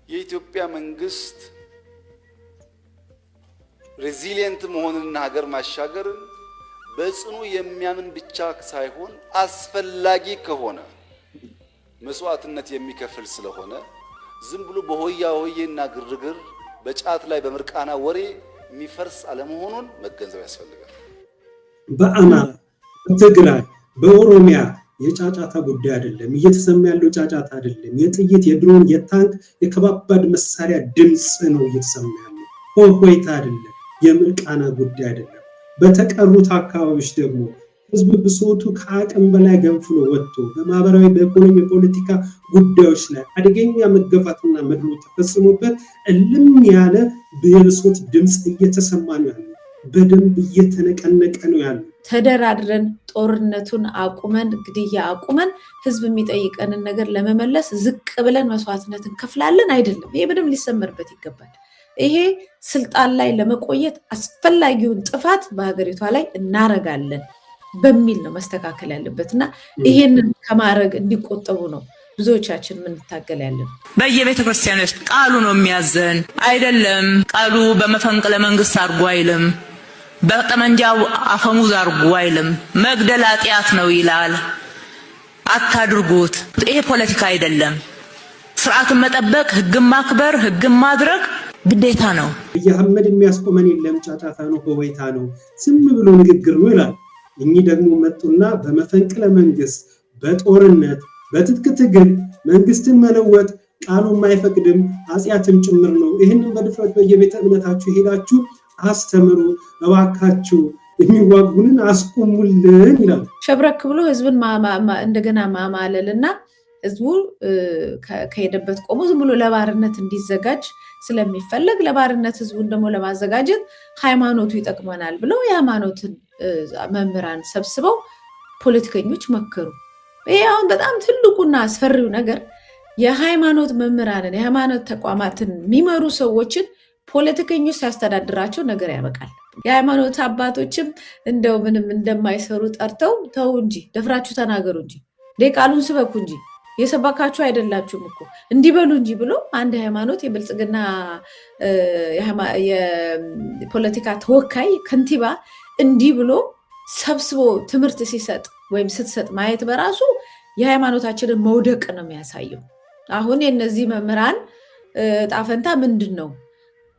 የኢትዮጵያ መንግስት ሬዚሊየንት መሆንና ሀገር ማሻገርን በጽኑ የሚያምን ብቻ ሳይሆን አስፈላጊ ከሆነ መስዋዕትነት የሚከፍል ስለሆነ ዝም ብሎ በሆያ ሆዬና ግርግር በጫት ላይ በምርቃና ወሬ የሚፈርስ አለመሆኑን መገንዘብ ያስፈልጋል። በአማራ፣ በትግራይ፣ በኦሮሚያ የጫጫታ ጉዳይ አይደለም። እየተሰማ ያለው ጫጫታ አይደለም። የጥይት፣ የድሮን፣ የታንክ፣ የከባድ መሳሪያ ድምጽ ነው እየተሰማ ያለው። ሆይታ አይደለም። የምርቃና ጉዳይ አይደለም። በተቀሩት አካባቢዎች ደግሞ ህዝብ ብሶቱ ከአቅም በላይ ገንፍሎ ወጥቶ በማህበራዊ፣ በኢኮኖሚ፣ በፖለቲካ ጉዳዮች ላይ አደገኛ መገፋትና መድሎ ተፈጽሞበት እልም ያለ የብሶት ድምጽ እየተሰማ ነው ያለው። በደንብ እየተነቀነቀ ነው ያለው። ተደራድረን ጦርነቱን አቁመን ግድያ አቁመን ህዝብ የሚጠይቀንን ነገር ለመመለስ ዝቅ ብለን መስዋዕትነትን ከፍላለን አይደለም። ይሄ በደንብ ሊሰመርበት ይገባል። ይሄ ስልጣን ላይ ለመቆየት አስፈላጊውን ጥፋት በሀገሪቷ ላይ እናረጋለን በሚል ነው መስተካከል ያለበትና ይሄንን ከማድረግ እንዲቆጠቡ ነው ብዙዎቻችን የምንታገል ያለን። በየቤተ ክርስቲያኑ ውስጥ ቃሉ ነው የሚያዘን አይደለም። ቃሉ በመፈንቅለ መንግስት አርጎ አይልም፣ በጠመንጃው አፈሙዝ አርጎ አይልም። መግደል ኃጢአት ነው ይላል። አታድርጉት። ይሄ ፖለቲካ አይደለም። ስርዓትን መጠበቅ፣ ህግን ማክበር፣ ህግን ማድረግ ግዴታ ነው። የአህመድ የሚያስቆመን የለም፣ ጫጫታ ነው፣ ሆይታ ነው፣ ዝም ብሎ ንግግር ነው ይላል። እኚህ ደግሞ መጡና በመፈንቅለ መንግስት፣ በጦርነት፣ በትጥቅ ትግል መንግስትን መለወጥ ቃሉ የማይፈቅድም ኃጢአትም ጭምር ነው። ይህንን በድፍረት በየቤተ እምነታችሁ ሄዳችሁ አስተምሩ እባካችሁ፣ የሚዋጉንን አስቆሙልን ይላል። ሸብረክ ብሎ ህዝብን እንደገና ማማለልና ህዝቡ ከሄደበት ቆሞ ዝም ብሎ ለባርነት እንዲዘጋጅ ስለሚፈለግ ለባርነት ህዝቡን ደግሞ ለማዘጋጀት ሃይማኖቱ ይጠቅመናል ብለው የሃይማኖትን መምህራን ሰብስበው ፖለቲከኞች መከሩ። ይሄ አሁን በጣም ትልቁና አስፈሪው ነገር የሃይማኖት መምህራንን የሃይማኖት ተቋማትን የሚመሩ ሰዎችን ፖለቲከኞች ሲያስተዳድራቸው ነገር ያበቃል። የሃይማኖት አባቶችም እንደው ምንም እንደማይሰሩ ጠርተው ተው እንጂ ደፍራችሁ ተናገሩ እንጂ ቃሉን ስበኩ እንጂ የሰባካችሁ አይደላችሁም እኮ እንዲበሉ እንጂ ብሎ አንድ ሃይማኖት የብልጽግና የፖለቲካ ተወካይ ከንቲባ እንዲህ ብሎ ሰብስቦ ትምህርት ሲሰጥ ወይም ስትሰጥ ማየት በራሱ የሃይማኖታችንን መውደቅ ነው የሚያሳየው። አሁን የነዚህ መምህራን ጣፈንታ ምንድን ነው?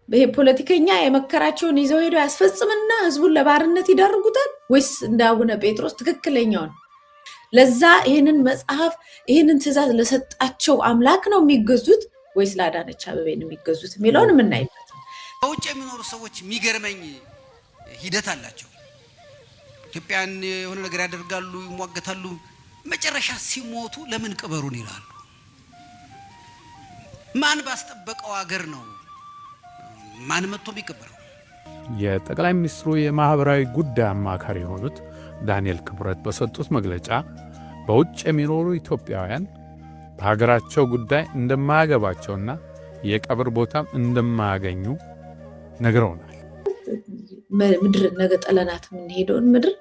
ይሄ ፖለቲከኛ የመከራቸውን ይዘው ሄደው ያስፈጽምና ህዝቡን ለባርነት ይዳርጉታል ወይስ እንደ አቡነ ጴጥሮስ ትክክለኛውን ለዛ ይሄንን መጽሐፍ ይሄንን ትእዛዝ ለሰጣቸው አምላክ ነው የሚገዙት ወይስ ለአዳነች አቤቤ ነው የሚገዙት የሚለውን የምናይበት። በውጭ የሚኖሩ ሰዎች የሚገርመኝ ሂደት አላቸው። ኢትዮጵያን የሆነ ነገር ያደርጋሉ፣ ይሟገታሉ። መጨረሻ ሲሞቱ ለምን ቅበሩን ይላሉ። ማን ባስጠበቀው ሀገር ነው ማን መጥቶ የሚቀበረው? የጠቅላይ ሚኒስትሩ የማህበራዊ ጉዳይ አማካሪ የሆኑት ዳንኤል ክብረት በሰጡት መግለጫ በውጭ የሚኖሩ ኢትዮጵያውያን በሀገራቸው ጉዳይ እንደማያገባቸውና የቀብር ቦታም እንደማያገኙ ነግረውናል። ምድር ነገ ጠለናት የምንሄደውን ምድር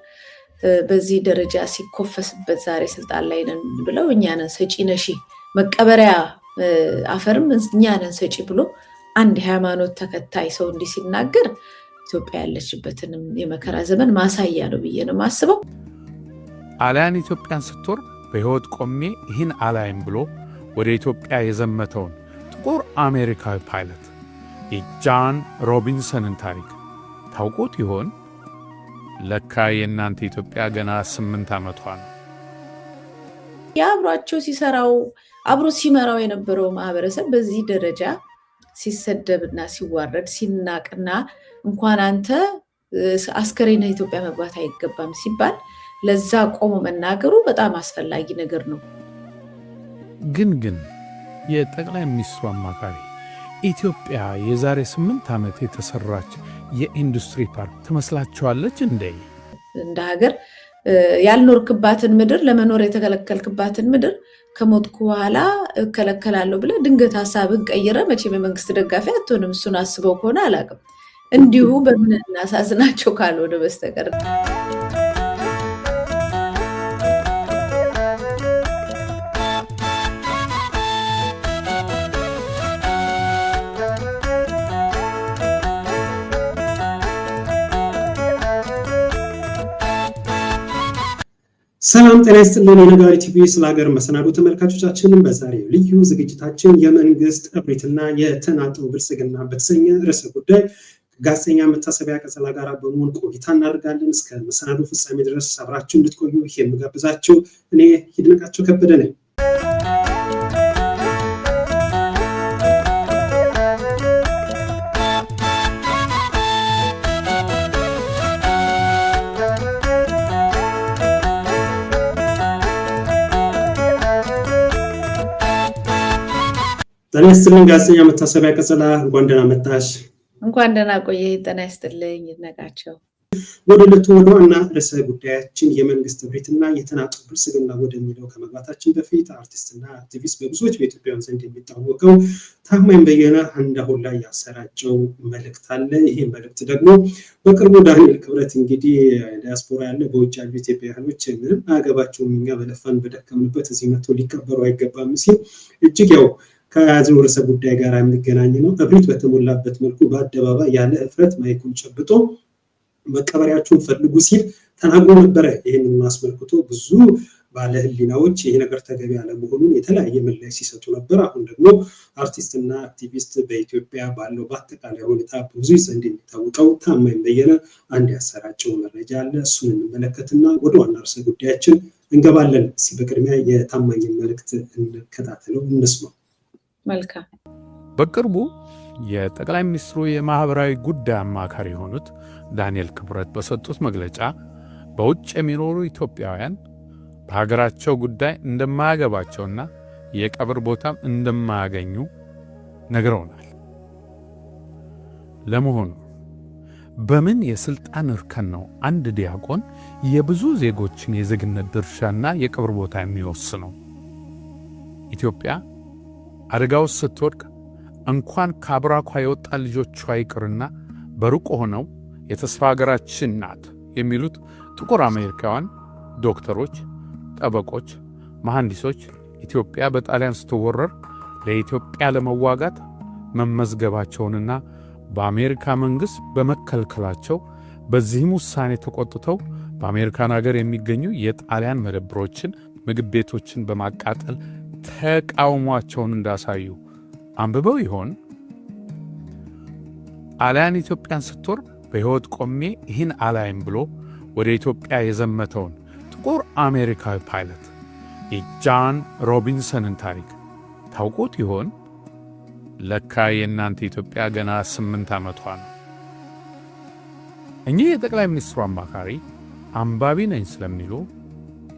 በዚህ ደረጃ ሲኮፈስበት ዛሬ ስልጣን ላይ ነን ብለው እኛንን ሰጪ ነሺ መቀበሪያ አፈርም እኛንን ሰጪ ብሎ አንድ ሃይማኖት ተከታይ ሰው እንዲህ ሲናገር ኢትዮጵያ ያለችበትንም የመከራ ዘመን ማሳያ ነው ብዬ ነው የማስበው። ጣሊያን ኢትዮጵያን ስትወር በህይወት ቆሜ ይህን አላይም ብሎ ወደ ኢትዮጵያ የዘመተውን ጥቁር አሜሪካዊ ፓይለት የጃን ሮቢንሰንን ታሪክ ታውቁት ይሆን? ለካ የእናንተ ኢትዮጵያ ገና 8 ዓመቷ ነው። የአብሯቸው ሲሰራው አብሮ ሲመራው የነበረው ማህበረሰብ በዚህ ደረጃ ሲሰደብና ሲዋረድ ሲናቅና እንኳን አንተ አስከሬን ኢትዮጵያ መግባት አይገባም ሲባል ለዛ ቆሞ መናገሩ በጣም አስፈላጊ ነገር ነው። ግን የጠቅላይ ሚኒስትሩ አማካሪ ኢትዮጵያ የዛሬ 8 ዓመት የተሰራች የኢንዱስትሪ ፓርክ ትመስላችኋለች እንዴ? እንደ ሀገር ያልኖርክባትን ምድር ለመኖር የተከለከልክባትን ምድር ከሞትኩ በኋላ እከለከላለሁ ብለህ ድንገት ሀሳብን ቀይረ መቼም የመንግስት ደጋፊ አትሆንም። እሱን አስበው ከሆነ አላውቅም። እንዲሁ በምን እናሳዝናቸው ካልሆነ በስተቀር ሰላም ጤና ይስጥልን። የነጋሪት ቲቪ ስለ ሀገር መሰናዶ ተመልካቾቻችንን በዛሬው ልዩ ዝግጅታችን የመንግስት እብሪትና የተናጠው ብልጽግና በተሰኘ ርዕሰ ጉዳይ ጋዜጠኛ መታሰቢያ ቀጸላ ጋር በመሆን ቆይታ እናደርጋለን። እስከ መሰናዶ ፍጻሜ ድረስ አብራችሁ እንድትቆዩ የምጋብዛችሁ እኔ ይድነቃቸው ከበደ ነኝ። ጤና ይስጥልኝ ጋዜጠኛ መታሰቢያ ቀጸላ፣ እንኳን ደህና መጣሽ። እንኳን ደህና ቆየህ። ጤና ይስጥልኝ ይድነቃቸው። ወደ ዋና ርዕሰ ጉዳያችን የመንግስት እብሪትና የተናጠው ብልጽግና ወደሚለው ከመግባታችን በፊት አርቲስትና አክቲቪስት በብዙዎች በኢትዮጵያውያን ዘንድ የሚታወቀው ታማኝ በየነ አሁን ላይ ያሰራጨው መልእክት አለ። ይሄ መልእክት ደግሞ በቅርቡ ዳንኤል ክብረት እንግዲህ ዲያስፖራ ያለ በውጭ ያሉ ኢትዮጵያውያኖች ምንም አያገባቸውም፣ እኛ በለፋን በደከምንበት እዚህ መጥቶ ሊቀበሩ አይገባም ሲል እጅግ ያው ከያዝነው ርዕሰ ጉዳይ ጋር የሚገናኝ ነው። እብሪት በተሞላበት መልኩ በአደባባይ ያለ እፍረት ማይኩን ጨብጦ መቀበሪያችሁን ፈልጉ ሲል ተናግሮ ነበረ። ይህንን አስመልክቶ ብዙ ባለ ህሊናዎች ይሄ ነገር ተገቢ አለመሆኑን የተለያየ ምላሽ ሲሰጡ ነበር። አሁን ደግሞ አርቲስትና አክቲቪስት በኢትዮጵያ ባለው በአጠቃላይ ሁኔታ ብዙ ዘንድ የሚታወቀው ታማኝ በየነ አንድ ያሰራጨው መረጃ አለ። እሱን እንመለከትና ወደ ዋና ርዕሰ ጉዳያችን እንገባለን። በቅድሚያ የታማኝን መልእክት እንከታተለው እንስማው። መልካም። በቅርቡ የጠቅላይ ሚኒስትሩ የማህበራዊ ጉዳይ አማካሪ የሆኑት ዳንኤል ክብረት በሰጡት መግለጫ በውጭ የሚኖሩ ኢትዮጵያውያን በሀገራቸው ጉዳይ እንደማያገባቸውና የቀብር ቦታም እንደማያገኙ ነግረውናል። ለመሆኑ በምን የስልጣን እርከን ነው አንድ ዲያቆን የብዙ ዜጎችን የዜግነት ድርሻና የቀብር ቦታ የሚወስነው? ኢትዮጵያ አደጋ ውስጥ ስትወድቅ እንኳን ከአብራኳ የወጣ ልጆቿ ይቅርና በሩቅ ሆነው የተስፋ ሀገራችን ናት የሚሉት ጥቁር አሜሪካውያን ዶክተሮች፣ ጠበቆች፣ መሐንዲሶች ኢትዮጵያ በጣሊያን ስትወረር ለኢትዮጵያ ለመዋጋት መመዝገባቸውንና በአሜሪካ መንግሥት በመከልከላቸው በዚህም ውሳኔ ተቆጥተው በአሜሪካን ሀገር የሚገኙ የጣሊያን መደብሮችን፣ ምግብ ቤቶችን በማቃጠል ተቃውሟቸውን እንዳሳዩ አንብበው ይሆን? ጣሊያን ኢትዮጵያን ስትወር በሕይወት ቆሜ ይህን አላይም ብሎ ወደ ኢትዮጵያ የዘመተውን ጥቁር አሜሪካዊ ፓይለት የጃን ሮቢንሰንን ታሪክ ታውቁት ይሆን? ለካ የእናንተ ኢትዮጵያ ገና 8 ዓመቷ ነው። እኚህ የጠቅላይ ሚኒስትሩ አማካሪ አንባቢ ነኝ ስለሚሉ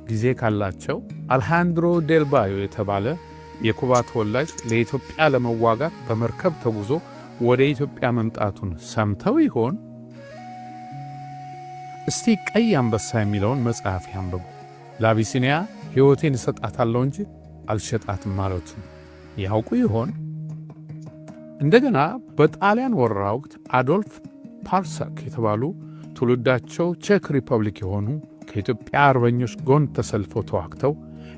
ጊዜ ካላቸው አልሃንድሮ ዴልባዮ የተባለ የኩባ ተወላጅ ለኢትዮጵያ ለመዋጋት በመርከብ ተጉዞ ወደ ኢትዮጵያ መምጣቱን ሰምተው ይሆን? እስቲ ቀይ አንበሳ የሚለውን መጽሐፍ ያንብቡ። ለአቢሲኒያ ሕይወቴን እሰጣታለሁ እንጂ አልሸጣትም ማለቱን ያውቁ ይሆን? እንደገና በጣሊያን ወረራ ወቅት አዶልፍ ፓርሳክ የተባሉ ትውልዳቸው ቼክ ሪፐብሊክ የሆኑ ከኢትዮጵያ አርበኞች ጎን ተሰልፈው ተዋግተው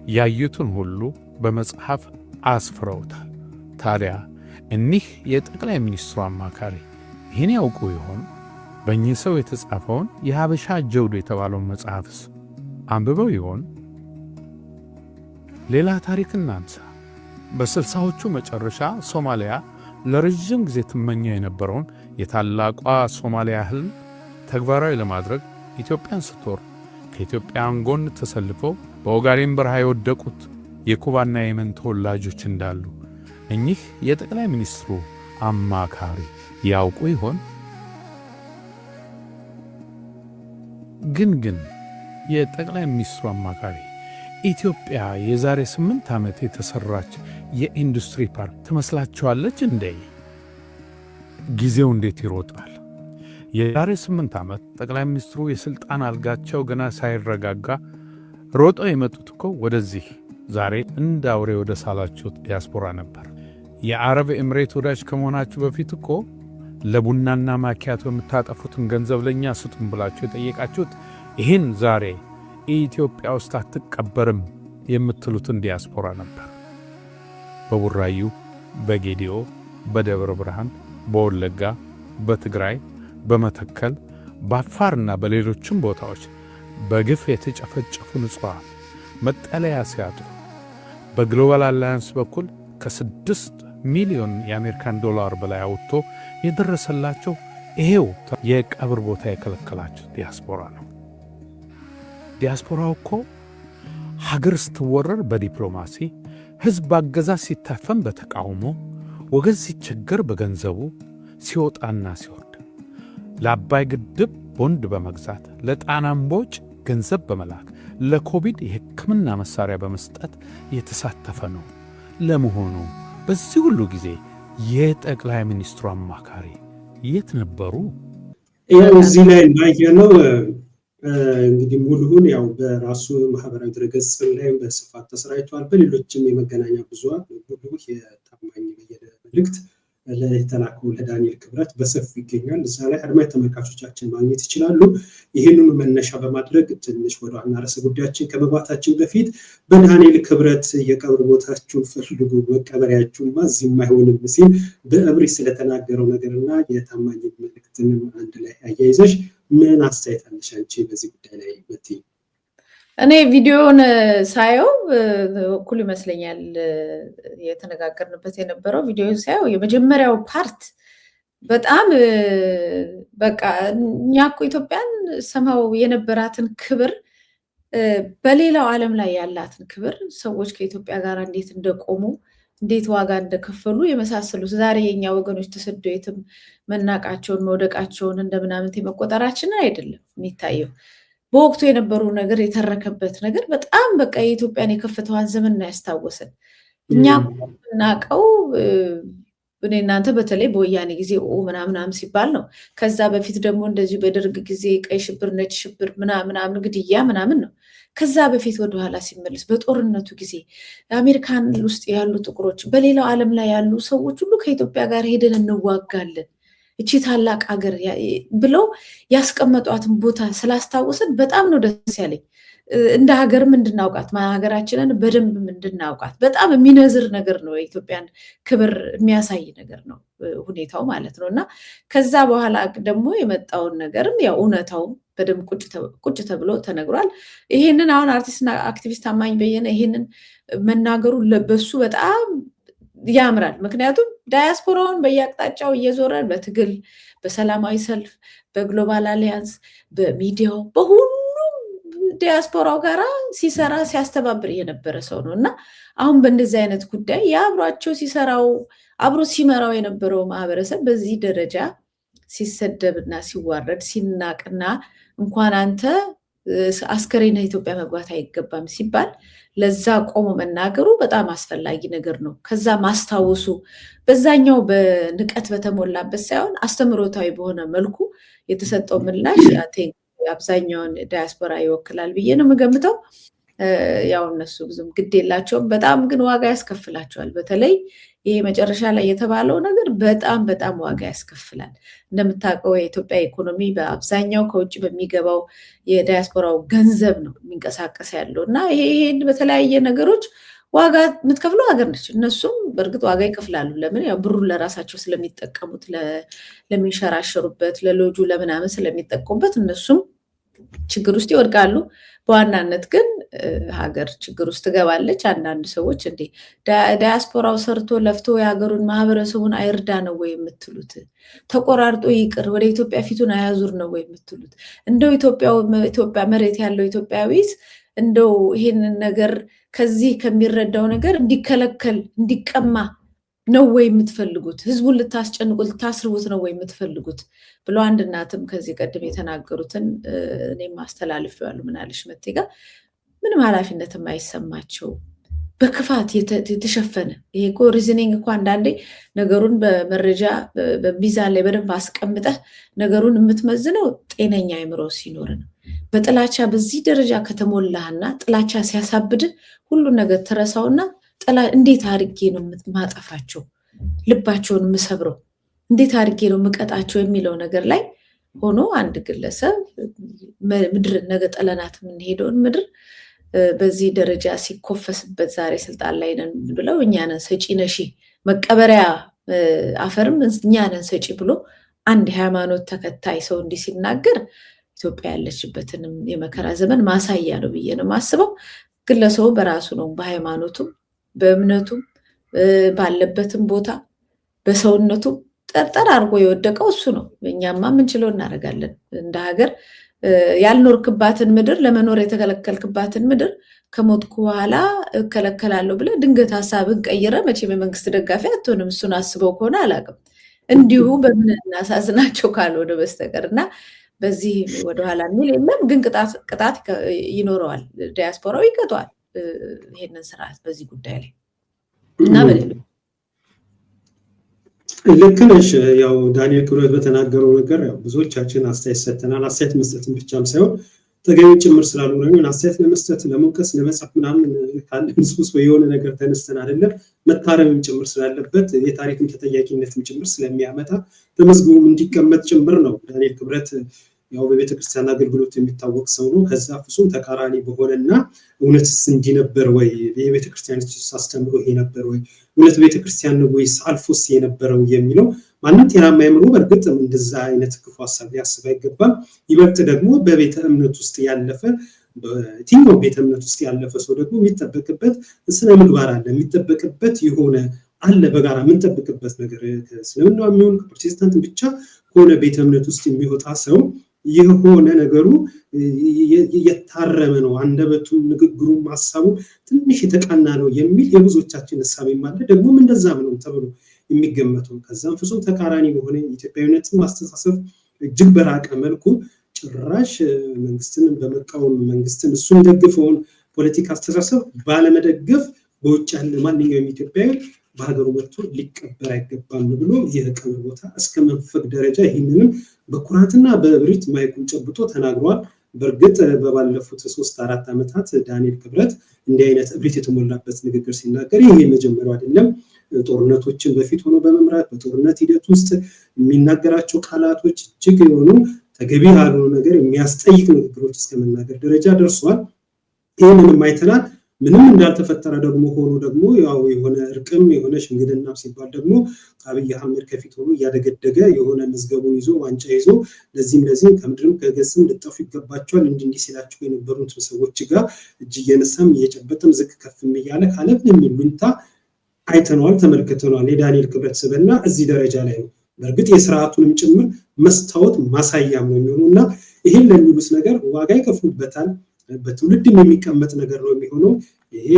ያዩትን ሁሉ በመጽሐፍ አስፍረውታል። ታዲያ እኒህ የጠቅላይ ሚኒስትሩ አማካሪ ይህን ያውቁ ይሆን? በእኚህ ሰው የተጻፈውን የሀበሻ ጀውዱ የተባለውን መጽሐፍስ አንብበው ይሆን? ሌላ ታሪክ እናንሳ። በ60ዎቹ መጨረሻ ሶማሊያ ለረጅም ጊዜ ትመኘው የነበረውን የታላቋ ሶማሊያ ህልም ተግባራዊ ለማድረግ ኢትዮጵያን ስትወር ከኢትዮጵያን ጎን ተሰልፈው በኦጋዴን በረሃ የወደቁት የኩባና የመን ተወላጆች እንዳሉ እኚህ የጠቅላይ ሚኒስትሩ አማካሪ ያውቁ ይሆን? ግን የጠቅላይ ሚኒስትሩ አማካሪ ኢትዮጵያ የዛሬ 8 ዓመት የተሰራች የኢንዱስትሪ ፓርክ ትመስላችኋለች እንዴ? ጊዜው እንዴት ይሮጣል! የዛሬ 8 ዓመት ጠቅላይ ሚኒስትሩ የሥልጣን አልጋቸው ገና ሳይረጋጋ ሮጠው የመጡት እኮ ወደዚህ ዛሬ እንደ አውሬ ወደ ሳላችሁት ዲያስፖራ ነበር። የአረብ ኤምሬት ወዳጅ ከመሆናችሁ በፊት እኮ ለቡናና ማኪያቶ የምታጠፉትን ገንዘብ ለእኛ ስጡን ብላችሁ የጠየቃችሁት ይህን ዛሬ ኢትዮጵያ ውስጥ አትቀበርም የምትሉትን ዲያስፖራ ነበር። በቡራዩ፣ በጌዲኦ፣ በደብረ ብርሃን፣ በወለጋ፣ በትግራይ፣ በመተከል፣ በአፋርና በሌሎችም ቦታዎች በግፍ የተጨፈጨፉ ንጹሐን መጠለያ ሲያጡ በግሎባል አላያንስ በኩል ከ6 ሚሊዮን የአሜሪካን ዶላር በላይ አውጥቶ የደረሰላቸው ይሄው የቀብር ቦታ የከለከላቸው ዲያስፖራ ነው። ዲያስፖራው እኮ ሀገር ስትወረር በዲፕሎማሲ፣ ህዝብ አገዛዝ ሲታፈን በተቃውሞ፣ ወገን ሲቸገር በገንዘቡ ሲወጣና ሲወርድ፣ ለአባይ ግድብ ቦንድ በመግዛት፣ ለጣና እምቦጭ ገንዘብ በመላክ፣ ለኮቪድ የሕክምና መሳሪያ በመስጠት የተሳተፈ ነው። ለመሆኑ በዚህ ሁሉ ጊዜ የጠቅላይ ሚኒስትሩ አማካሪ የት ነበሩ? ያው እዚህ ላይ እንዳየነው እንግዲህ ሙሉውን ያው በራሱ ማህበራዊ ድረገጽ ላይ በስፋት ተሰራጭቷል። በሌሎችም የመገናኛ ብዙሃን ሙሉ የታማኝ በየነ መልእክት ለተላከው ለዳንኤል ክብረት በሰፊ ይገኛል። እዛ ላይ አድማጭ ተመልካቾቻችን ማግኘት ይችላሉ። ይህንኑ መነሻ በማድረግ ትንሽ ወደ ዋና ርዕሰ ጉዳያችን ከመግባታችን በፊት በዳንኤል ክብረት የቀብር ቦታችሁን ፈልጉ መቀበሪያችሁማ እዚህም አይሆንም ሲል በእብሪት ስለተናገረው ነገርና የታማኝ መልእክትንም አንድ ላይ አያይዘሽ ምን አስተያየት አለሽ አንቺ በዚህ ጉዳይ ላይ መጥተይ? እኔ ቪዲዮውን ሳየው እኩል ይመስለኛል የተነጋገርንበት የነበረው ቪዲዮውን ሳየው የመጀመሪያው ፓርት በጣም በቃ እኛ እኮ ኢትዮጵያን ሰማው የነበራትን ክብር በሌላው ዓለም ላይ ያላትን ክብር ሰዎች ከኢትዮጵያ ጋር እንዴት እንደቆሙ እንዴት ዋጋ እንደከፈሉ የመሳሰሉት ዛሬ የኛ ወገኖች ተሰደው የትም መናቃቸውን መውደቃቸውን እንደምናምን መቆጠራችን አይደለም የሚታየው። በወቅቱ የነበሩ ነገር የተረከበት ነገር በጣም በቃ የኢትዮጵያን የከፍተዋን ዘመን ነው ያስታወሰን። እኛ እናቀው እኔ እናንተ በተለይ በወያኔ ጊዜ ምናምን ሲባል ነው። ከዛ በፊት ደግሞ እንደዚሁ በደርግ ጊዜ ቀይ ሽብር፣ ነጭ ሽብር ምናምን ግድያ ምናምን ነው። ከዛ በፊት ወደኋላ ሲመለስ በጦርነቱ ጊዜ አሜሪካን ውስጥ ያሉ ጥቁሮች፣ በሌላው ዓለም ላይ ያሉ ሰዎች ሁሉ ከኢትዮጵያ ጋር ሄደን እንዋጋለን እቺ ታላቅ ሀገር ብለው ያስቀመጧትን ቦታ ስላስታወሰን በጣም ነው ደስ ያለኝ። እንደ ሀገርም እንድናውቃት ሀገራችንን በደንብ እንድናውቃት በጣም የሚነዝር ነገር ነው። የኢትዮጵያን ክብር የሚያሳይ ነገር ነው ሁኔታው ማለት ነው። እና ከዛ በኋላ ደግሞ የመጣውን ነገርም ያው እውነታው በደንብ ቁጭ ተብሎ ተነግሯል። ይሄንን አሁን አርቲስትና አክቲቪስት ታማኝ በየነ ይሄንን መናገሩ በሱ በጣም ያምራል። ምክንያቱም ዳያስፖራውን በየአቅጣጫው እየዞረ በትግል በሰላማዊ ሰልፍ በግሎባል አሊያንስ በሚዲያው በሁሉም ዲያስፖራው ጋራ ሲሰራ ሲያስተባብር የነበረ ሰው ነው እና አሁን በእንደዚህ አይነት ጉዳይ የአብሯቸው ሲሰራው አብሮ ሲመራው የነበረው ማህበረሰብ በዚህ ደረጃ ሲሰደብና ሲዋረድ ሲናቅና እንኳን አንተ አስከሬን ኢትዮጵያ መግባት አይገባም ሲባል ለዛ ቆሞ መናገሩ በጣም አስፈላጊ ነገር ነው። ከዛ ማስታወሱ በዛኛው በንቀት በተሞላበት ሳይሆን አስተምሮታዊ በሆነ መልኩ የተሰጠው ምላሽ አብዛኛውን ዳያስፖራ ይወክላል ብዬ ነው የምገምተው። ያው እነሱ ብዙም ግድ የላቸውም፣ በጣም ግን ዋጋ ያስከፍላቸዋል። በተለይ ይሄ መጨረሻ ላይ የተባለው ነገር በጣም ዋጋ ያስከፍላል። እንደምታውቀው የኢትዮጵያ ኢኮኖሚ በአብዛኛው ከውጭ በሚገባው የዳያስፖራው ገንዘብ ነው የሚንቀሳቀስ ያለው እና ይሄን በተለያየ ነገሮች ዋጋ የምትከፍለው ሀገር ነች። እነሱም በእርግጥ ዋጋ ይከፍላሉ። ለምን? ያው ብሩን ለራሳቸው ስለሚጠቀሙት ለሚንሸራሸሩበት ለሎጁ ለምናምን ስለሚጠቀሙበት እነሱም ችግር ውስጥ ይወድቃሉ። በዋናነት ግን ሀገር ችግር ውስጥ ትገባለች። አንዳንድ ሰዎች እንዴ ዳያስፖራው ሰርቶ ለፍቶ የሀገሩን ማህበረሰቡን አይርዳ ነው ወይ የምትሉት? ተቆራርጦ ይቅር ወደ ኢትዮጵያ ፊቱን አያዙር ነው ወይ የምትሉት? እንደው ኢትዮጵያ መሬት ያለው ኢትዮጵያዊት እንደው ይሄንን ነገር ከዚህ ከሚረዳው ነገር እንዲከለከል እንዲቀማ ነው ወይ የምትፈልጉት? ህዝቡን ልታስጨንቁት ልታስርቡት ነው ወይ የምትፈልጉት? ብሎ አንድ እናትም ከዚህ ቀደም የተናገሩትን እኔም አስተላልፌዋለሁ። ምናለሽ መቴጋ ምንም ኃላፊነት የማይሰማቸው በክፋት የተሸፈነ ይሄ እኮ ሪዝኒንግ እኮ አንዳንዴ ነገሩን በመረጃ በሚዛን ላይ በደንብ አስቀምጠህ ነገሩን የምትመዝነው ጤነኛ አይምሮ ሲኖር ነው። በጥላቻ በዚህ ደረጃ ከተሞላህና ጥላቻ ሲያሳብድህ ሁሉን ነገር ትረሳውና እንዴት አድርጌ ነው ማጠፋቸው፣ ልባቸውን የምሰብረው፣ እንዴት አድርጌ ነው ምቀጣቸው የሚለው ነገር ላይ ሆኖ አንድ ግለሰብ ምድር ነገ ጠለናት የምንሄደውን ምድር በዚህ ደረጃ ሲኮፈስበት ዛሬ ስልጣን ላይ ነን ብለው እኛ ነን ሰጪ ነሺ መቀበሪያ አፈርም እኛ ነን ሰጪ ብሎ አንድ ሃይማኖት ተከታይ ሰው እንዲህ ሲናገር ኢትዮጵያ ያለችበትንም የመከራ ዘመን ማሳያ ነው ብዬ ነው የማስበው። ግለሰቡ በራሱ ነው በሃይማኖቱም በእምነቱም ባለበትም ቦታ በሰውነቱም ጠርጠር አድርጎ የወደቀው እሱ ነው። እኛማ ምንችለው እናደርጋለን። እንደ ሀገር ያልኖርክባትን ምድር ለመኖር የተከለከልክባትን ምድር ከሞትኩ በኋላ እከለከላለሁ ብለህ ድንገት ሀሳብን ቀይረ መቼም የመንግስት ደጋፊ አትሆንም። እሱን አስበው ከሆነ አላውቅም፣ እንዲሁ በምን እናሳዝናቸው ካልሆነ በስተቀር እና በዚህ ወደኋላ የሚል የለም። ግን ቅጣት ይኖረዋል፣ ዲያስፖራው ይቀጠዋል ይሄንን ስርዓት በዚህ ጉዳይ ላይ እና በሌሎች ልክ ነሽ። ያው ዳንኤል ክብረት በተናገረው ነገር ያው ብዙዎቻችን አስተያየት ሰጥተናል። አስተያየት መስጠትን ብቻም ሳይሆን ተገቢ ጭምር ስላልሆነ ነው አስተያየት ለመስጠት ለመውቀስ ለመጻፍ ምናምን ካለን ሱስ የሆነ ነገር ተነስተን አይደለም መታረምም ጭምር ስላለበት የታሪክም ተጠያቂነትም ጭምር ስለሚያመጣ ተመዝግቦም እንዲቀመጥ ጭምር ነው። ዳንኤል ክብረት ያው በቤተክርስቲያን አገልግሎት የሚታወቅ ሰው ነው። ከዛ ፍጹም ተቃራኒ በሆነና እውነትስ እንዲህ ነበር ወይ የቤተክርስቲያን አስተምሮ ይሄ ነበር ወይ እውነት ቤተክርስቲያን ነው ወይስ አልፎስ የነበረው የሚለው ማንም ጤናማ አይምሮ በእርግጥ እንደዛ አይነት ክፉ ሐሳብ ሊያስብ አይገባም። ይበልጥ ደግሞ በቤተ እምነት ውስጥ ያለፈ በየትኛው ቤተ እምነት ውስጥ ያለፈ ሰው ደግሞ የሚጠበቅበት ስነ ምግባር አለ፣ የሚጠበቅበት የሆነ አለ በጋራ የምንጠብቅበት ነገር እስልምና የሚሆን ፕሮቴስታንት ብቻ ከሆነ ቤተ እምነት ውስጥ የሚወጣ ሰው የሆነ ነገሩ የታረመ ነው፣ አንደበቱ ንግግሩ ሐሳቡ ትንሽ የተቃና ነው የሚል የብዙዎቻችን ሐሳብ ይማለ ደግሞም እንደዛም ነው ተብሎ የሚገመተው። ከዛም ፍጹም ተቃራኒ በሆነ ኢትዮጵያዊነትን ማስተሳሰብ እጅግ በራቀ መልኩ ጭራሽ መንግስትን በመቃወም መንግስትን እሱን ደግፈውን ፖለቲካ አስተሳሰብ ባለመደገፍ በውጭ ያለ ማንኛውም ኢትዮጵያዊ በሀገሩ መጥቶ ሊቀበር አይገባም ብሎ የቀብር ቦታ እስከ መንፈቅ ደረጃ ይህንንም በኩራትና በእብሪት ማይኩን ጨብጦ ተናግሯል። በእርግጥ በባለፉት 3-4 ዓመታት ዳንኤል ክብረት እንዲህ አይነት እብሪት የተሞላበት ንግግር ሲናገር ይሄ መጀመሪያው አይደለም። ጦርነቶችን በፊት ሆኖ በመምራት በጦርነት ሂደት ውስጥ የሚናገራቸው ቃላቶች እጅግ የሆኑ ተገቢ ያልሆኑ ነገር የሚያስጠይቅ ንግግሮች እስከ መናገር ደረጃ ደርሷል። ይህንንም አይተናል። ምንም እንዳልተፈጠረ ደግሞ ሆኖ ደግሞ ያው የሆነ እርቅም የሆነ ሽምግልና ሲባል ደግሞ አብይ አህመድ ከፊት ሆኖ እያደገደገ የሆነ መዝገቡን ይዞ ዋንጫ ይዞ ለዚህም ከምድርም ከገጽም ልጠፉ ይገባቸዋል እንዲህ ሲላቸው የነበሩት ሰዎች ጋር እጅ እየነሳም እየጨበጠም ዝቅ ከፍም እያለ ካለብን የሚሉንታ አይተነዋል፣ ተመልክተነዋል። የዳንኤል ክብረት ስብዕና እዚህ ደረጃ ላይ ነው። በእርግጥ የስርዓቱንም ጭምር መስታወት ማሳያም ነው የሚሆነውና ይሄን ለሚሉት ነገር ዋጋ ይከፍሉበታል። በትውልድም የሚቀመጥ ነገር ነው የሚሆነው። ይሄ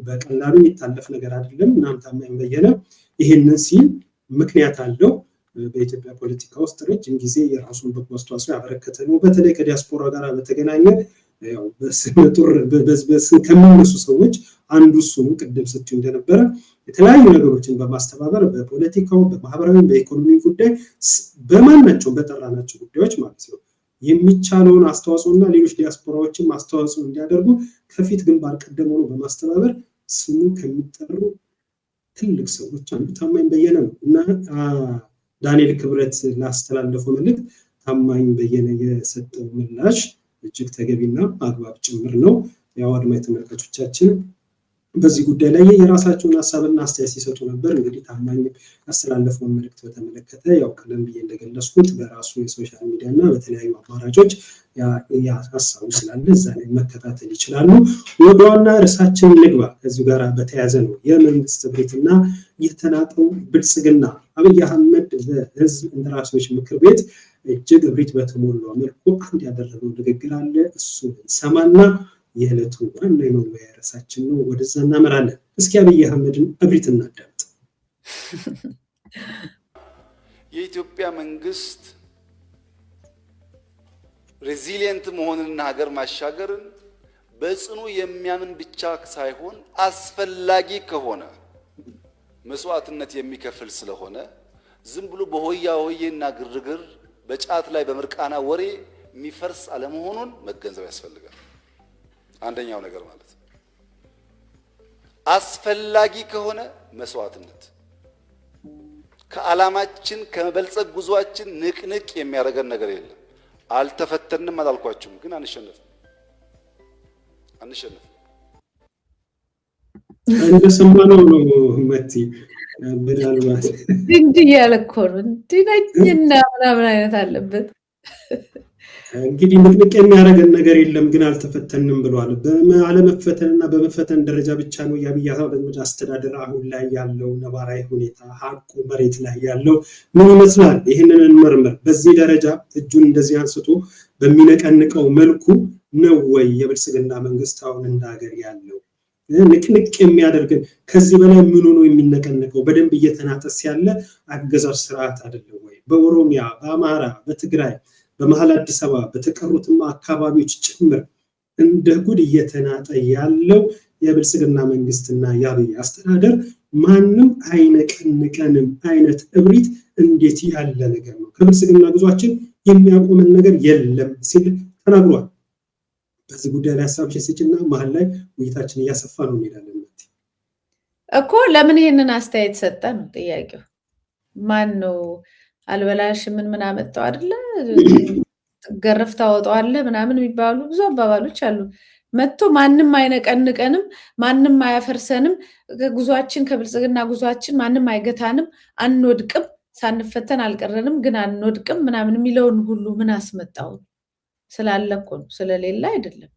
በቀላሉ የሚታለፍ ነገር አይደለም። እናም ታማኝ በየነ ይሄንን ሲል ምክንያት አለው። በኢትዮጵያ ፖለቲካ ውስጥ ረጅም ጊዜ የራሱን በጎ አስተዋጽኦ ያበረከተ ነው። በተለይ ከዲያስፖራ ጋር በተገናኘ ያው በስመጡር በስም ከሚነሱ ሰዎች አንዱ እሱ ነው። ቅድም ስትዩ እንደነበረ የተለያዩ ነገሮችን በማስተባበር በፖለቲካው በማህበራዊ በኢኮኖሚ ጉዳይ በማናቸው በጠራናቸው ጉዳዮች ማለት ነው የሚቻለውን አስተዋጽኦና ሌሎች ዲያስፖራዎችን አስተዋጽኦ እንዲያደርጉ ከፊት ግንባር ቀደም ሆኖ በማስተባበር ስሙ ከሚጠሩ ትልቅ ሰዎች አንዱ ታማኝ በየነ ነው እና ዳንኤል ክብረት ላስተላለፈው መልእክት ታማኝ በየነ የሰጠው ምላሽ እጅግ ተገቢና አግባብ ጭምር ነው። ያው አድማጭ ተመልካቾቻችን በዚህ ጉዳይ ላይ የራሳቸውን ሐሳብና አስተያየት ሲሰጡ ነበር። እንግዲህ ታማኝ ያስተላለፈውን መልእክት በተመለከተ ያው ቀደም ብዬ እንደገለጽኩት በራሱ የሶሻል ሚዲያ እና በተለያዩ አማራጮች ያ ሐሳቡ ስላለ እዛ ላይ መከታተል ይችላሉ። ወደ ዋና ርዕሳችን ልግባ። ከዚሁ ጋር በተያያዘ ነው የመንግስት እብሪትና የተናጠው ብልጽግና። አብይ አህመድ በህዝብ እንደራሴዎች ምክር ቤት እጅግ እብሪት በተሞላው መልኩ አንድ ያደረገው ንግግር አለ። እሱ ሰማና የዕለቱ ዋና የመወያያ ርዕሳችን ነው። ወደዛ እናመራለን። እስኪ አብይ አህመድን እብሪት እናዳምጥ። የኢትዮጵያ መንግስት ሬዚሊየንት መሆንንና ሀገር ማሻገርን በጽኑ የሚያምን ብቻ ሳይሆን አስፈላጊ ከሆነ መስዋዕትነት የሚከፍል ስለሆነ ዝም ብሎ በሆያ ሆዬና ግርግር በጫት ላይ በምርቃና ወሬ የሚፈርስ አለመሆኑን መገንዘብ ያስፈልጋል። አንደኛው ነገር ማለት ነው አስፈላጊ ከሆነ መስዋዕትነት ከዓላማችን ከመበልጸግ ጉዟችን ንቅንቅ የሚያደርገን ነገር የለም። አልተፈተንም አላልኳችሁም፣ ግን አንሸነፍም። እንደሰማነው ነው መቲ ምናልባት እንዲህ ያለ እኮ ነው እንዲህ ነኝና ምናምን አይነት አለበት። እንግዲህ ንቅንቅ የሚያደርገን ነገር የለም ግን አልተፈተንም ብሏል። በአለመፈተንና በመፈተን ደረጃ ብቻ ነው የአብይ አህመድ አስተዳደር አሁን ላይ ያለው ነባራዊ ሁኔታ ሀቁ መሬት ላይ ያለው ምን ይመስላል? ይህንን እንመርምር። በዚህ ደረጃ እጁን እንደዚህ አንስቶ በሚነቀንቀው መልኩ ነው ወይ የብልጽግና መንግስት አሁን እንደ ሀገር ያለው? ንቅንቅ የሚያደርግን ከዚህ በላይ ምን ሆኖ የሚነቀንቀው? በደንብ እየተናጠስ ያለ አገዛዝ ስርዓት አይደለም ወይ? በኦሮሚያ፣ በአማራ፣ በትግራይ፣ በመሀል አዲስ አበባ በተቀሩትም አካባቢዎች ጭምር እንደ ጉድ እየተናጠ ያለው የብልጽግና መንግስትና የአብይ አስተዳደር ማንም አይነቀንቀንም አይነት እብሪት እንዴት ያለ ነገር ነው? ከብልጽግና ጉዟችን የሚያቆመን ነገር የለም ሲል ተናግሯል። በዚህ ጉዳይ ላይ ሀሳብ ሲጭና መሀል ላይ ውይይታችን እያሰፋ ነው እንሄዳለን እኮ። ለምን ይሄንን አስተያየት ሰጠ ነው ጥያቄው። ማን ነው አልበላሽ ምን አመጣው አይደለ? ገረፍ ታወጣዋለህ ምናምን የሚባሉ ብዙ አባባሎች አሉ። መጥቶ ማንም አይነቀንቀንም፣ ማንም አያፈርሰንም፣ ጉዟችን ከብልጽግና ጉዟችን ማንም አይገታንም፣ አንወድቅም፣ ሳንፈተን አልቀረንም ግን አንወድቅም ምናምን የሚለውን ሁሉ ምን አስመጣው? ስላለ እኮ ነው፣ ስለሌለ አይደለም።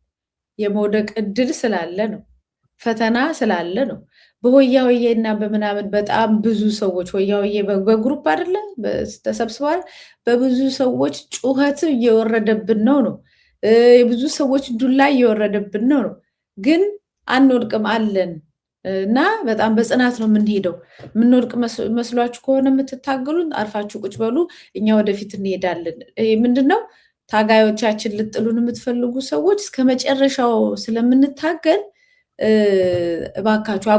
የመውደቅ እድል ስላለ ነው፣ ፈተና ስላለ ነው። በሆያ ሆዬ እና በምናምን በጣም ብዙ ሰዎች ሆያ ሆዬ በግሩፕ አይደለ ተሰብስበዋል። በብዙ ሰዎች ጩኸት እየወረደብን ነው። የብዙ ሰዎች ዱላ እየወረደብን ነው። ግን አንወድቅም አለን እና በጣም በጽናት ነው የምንሄደው። የምንወድቅ መስሏችሁ ከሆነ የምትታገሉን አርፋችሁ ቁጭ በሉ፣ እኛ ወደፊት እንሄዳለን። ምንድነው ታጋዮቻችን ልጥሉን የምትፈልጉ ሰዎች እስከ መጨረሻው ስለምንታገል እባካችሁ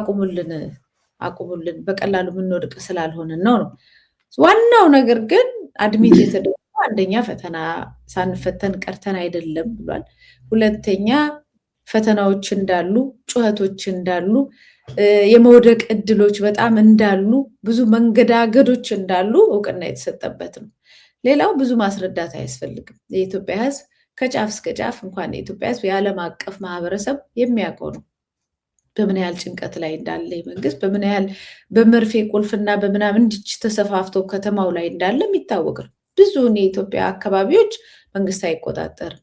አቁሙልን፣ በቀላሉ የምንወድቅ ስላልሆነ ነው። ዋናው ነገር ግን አድሚት የተደረገው አንደኛ ፈተና ሳንፈተን ቀርተን አይደለም ብሏል። ሁለተኛ ፈተናዎች እንዳሉ፣ ጩኸቶች እንዳሉ፣ የመውደቅ እድሎች በጣም እንዳሉ፣ ብዙ መንገዳገዶች እንዳሉ እውቅና የተሰጠበት ነው። ሌላው ብዙ ማስረዳት አያስፈልግም። የኢትዮጵያ ሕዝብ ከጫፍ እስከ ጫፍ እንኳን የኢትዮጵያ ሕዝብ የዓለም አቀፍ ማህበረሰብ የሚያውቀው ነው በምን ያህል ጭንቀት ላይ እንዳለ መንግስት፣ በምን ያህል በመርፌ ቁልፍና በምናምን እንዲች ተሰፋፍቶ ከተማው ላይ እንዳለ የሚታወቅ ነው። ብዙውን የኢትዮጵያ አካባቢዎች መንግስት አይቆጣጠርም።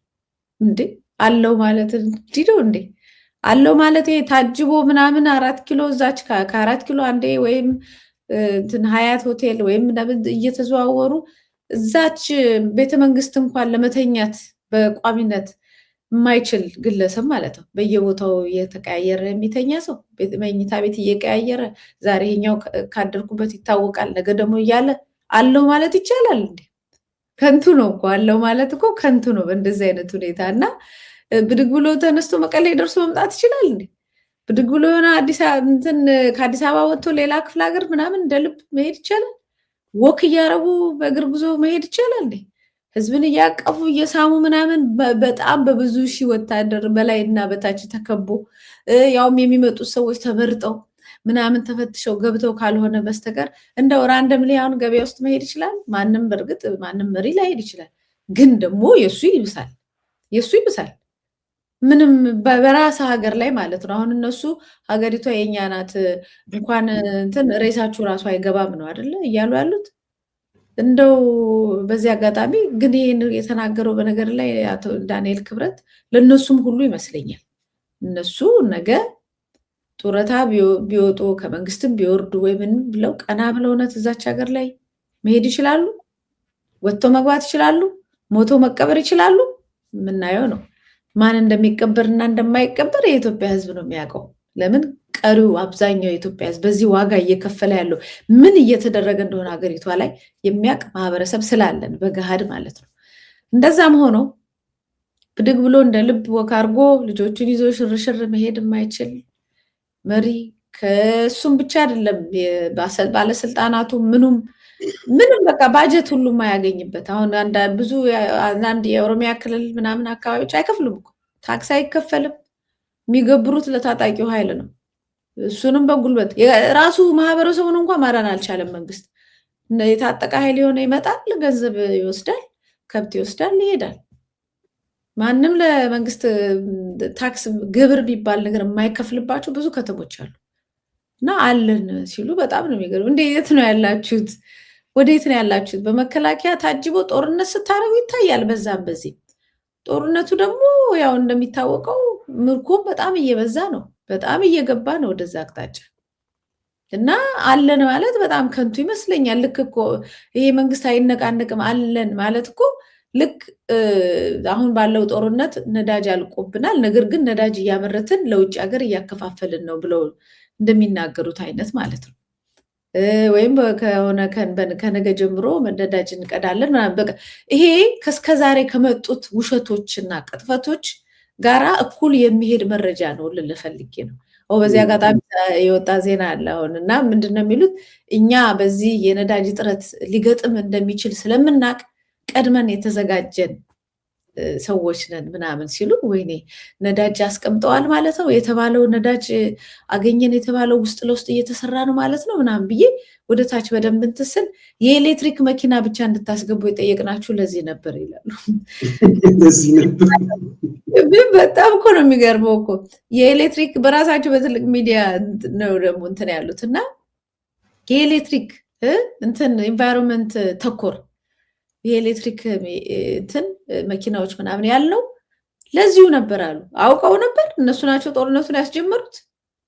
እንዴ አለው ማለት እንዲህ ነው እንዴ? አለው ማለት ታጅቦ ምናምን 4 ኪሎ እዛች ከ4 ኪሎ አንዴ ወይም ሀያት ሆቴል ወይም እየተዘዋወሩ እዛች ቤተመንግስት እንኳን ለመተኛት በቋሚነት የማይችል ግለሰብ ማለት ነው። በየቦታው እየተቀያየረ የሚተኛ ሰው መኝታ ቤት እየቀያየረ ዛሬ ይኸኛው ካደርኩበት ይታወቃል ነገ ደግሞ እያለ አለው ማለት ይቻላል እንዴ? ከንቱ ነው እኮ አለው ማለት እኮ ከንቱ ነው። በእንደዚህ አይነት ሁኔታ እና ብድግ ብሎ ተነስቶ መቀሌ ደርሶ መምጣት ይችላል እንዴ? ብድግ ብሎ የሆነ ከአዲስ አበባ ወጥቶ ሌላ ክፍለ ሀገር ምናምን እንደ ልብ መሄድ ይቻላል? ወክ እያረጉ በእግር ጉዞ መሄድ ይቻላል እንዴ? ህዝብን እያቀፉ እየሳሙ ምናምን በጣም በብዙ ሺህ ወታደር በላይ እና በታች ተከቦ ያውም የሚመጡት ሰዎች ተመርጠው ምናምን ተፈትሸው ገብተው ካልሆነ በስተቀር እንደው ራንደምሊ አሁን ገበያ ውስጥ መሄድ ይችላል? ማንም በእርግጥ ማንም መሪ ላይሄድ ይችላል። ግን ደግሞ የሱ ይብሳል። ምንም በራስ ሀገር ላይ ማለት ነው። አሁን እነሱ ሀገሪቷ የኛ ናት እንኳን ሬሳችሁ ራሱ አይገባም ነው አይደለ እያሉ ያሉት። እንደው በዚህ አጋጣሚ ግን ይሄን የተናገረው በነገር ላይ አቶ ዳንኤል ክብረት ለነሱም ሁሉ ይመስለኛል። እነሱ ነገ ጡረታ ቢወጡ ከመንግስትም ቢወርዱ ወይ ምን ብለው ቀና ብለው እውነት እዛች ሀገር ላይ መሄድ ይችላሉ? ወጥቶ መግባት ይችላሉ? ሞቶ መቀበር ይችላሉ? የምናየው ነው። ማን እንደሚቀበርና እንደማይቀበር የኢትዮጵያ ሕዝብ ነው የሚያውቀው። ለምን ቀሪው አብዛኛው የኢትዮጵያ ሕዝብ በዚህ ዋጋ እየከፈለ ያለው ምን እየተደረገ እንደሆነ ሀገሪቷ ላይ የሚያውቅ ማህበረሰብ ስላለን በገሃድ ማለት ነው። እንደዛም ሆኖ ብድግ ብሎ እንደ ልብ ወክ አድርጎ ልጆቹን ይዞ ሽርሽር መሄድ የማይችል መሪ ከሱም ብቻ አይደለም ባለስልጣናቱ ምንም በቃ ባጀት ሁሉ የማያገኝበት አሁን አንዳንድ የኦሮሚያ ክልል ምናምን አካባቢዎች አይከፍሉም እኮ ታክስ አይከፈልም። የሚገብሩት ለታጣቂው ኃይል ነው። እሱንም በጉልበት ራሱ ማህበረሰቡን እንኳን ማዳን አልቻለም መንግስት። የታጠቀ ኃይል የሆነ ይመጣል፣ ገንዘብ ይወስዳል፣ ከብት ይወስዳል፣ ይሄዳል። ማንም ለመንግስት ታክስ ግብር የሚባል ነገር የማይከፍልባቸው ብዙ ከተሞች አሉ። እና አለን ሲሉ በጣም ነው የሚገርም። እንዴት ነው ያላችሁት? ወዴት ነው ያላችሁት? በመከላከያ ታጅቦ ጦርነት ስታረጉ ይታያል በዛም በዚህ። ጦርነቱ ደግሞ ያው እንደሚታወቀው ምርኮም በጣም እየበዛ ነው፣ በጣም እየገባ ነው ወደዛ አቅጣጫ እና አለን ማለት በጣም ከንቱ ይመስለኛል። ልክ እኮ ይሄ መንግስት አይነቃነቅም አለን ማለት እኮ ልክ አሁን ባለው ጦርነት ነዳጅ አልቆብናል፣ ነገር ግን ነዳጅ እያመረትን ለውጭ ሀገር እያከፋፈልን ነው ብለው እንደሚናገሩት አይነት ማለት ነው። ወይም ከሆነ ከነገ ጀምሮ ነዳጅ እንቀዳለን ምናምን። በቃ ይሄ ከስከዛሬ ከመጡት ውሸቶችና ቅጥፈቶች ጋራ እኩል የሚሄድ መረጃ ነው ልል ፈልጌ ነው። በዚህ አጋጣሚ የወጣ ዜና አለ አሁን እና ምንድነው የሚሉት እኛ በዚህ የነዳጅ እጥረት ሊገጥም እንደሚችል ስለምናቅ ቀድመን የተዘጋጀን ሰዎች ነን ምናምን ሲሉ፣ ወይኔ ነዳጅ አስቀምጠዋል ማለት ነው የተባለው ነዳጅ አገኘን የተባለው ውስጥ ለውስጥ እየተሰራ ነው ማለት ነው ምናምን ብዬ ወደ ታች በደንብ እንትን ስል የኤሌክትሪክ መኪና ብቻ እንድታስገቡ የጠየቅናችሁ ለዚህ ነበር ይላሉ። በጣም እኮ ነው የሚገርመው እኮ የኤሌክትሪክ በራሳቸው በትልቅ ሚዲያ ነው ደግሞ እንትን ያሉት እና የኤሌክትሪክ እንትን ኢንቫይሮንመንት ተኮር የኤሌክትሪክ እንትን መኪናዎች ምናምን ያለው ለዚሁ ነበር አሉ። አውቀው ነበር እነሱ ናቸው ጦርነቱን ያስጀመሩት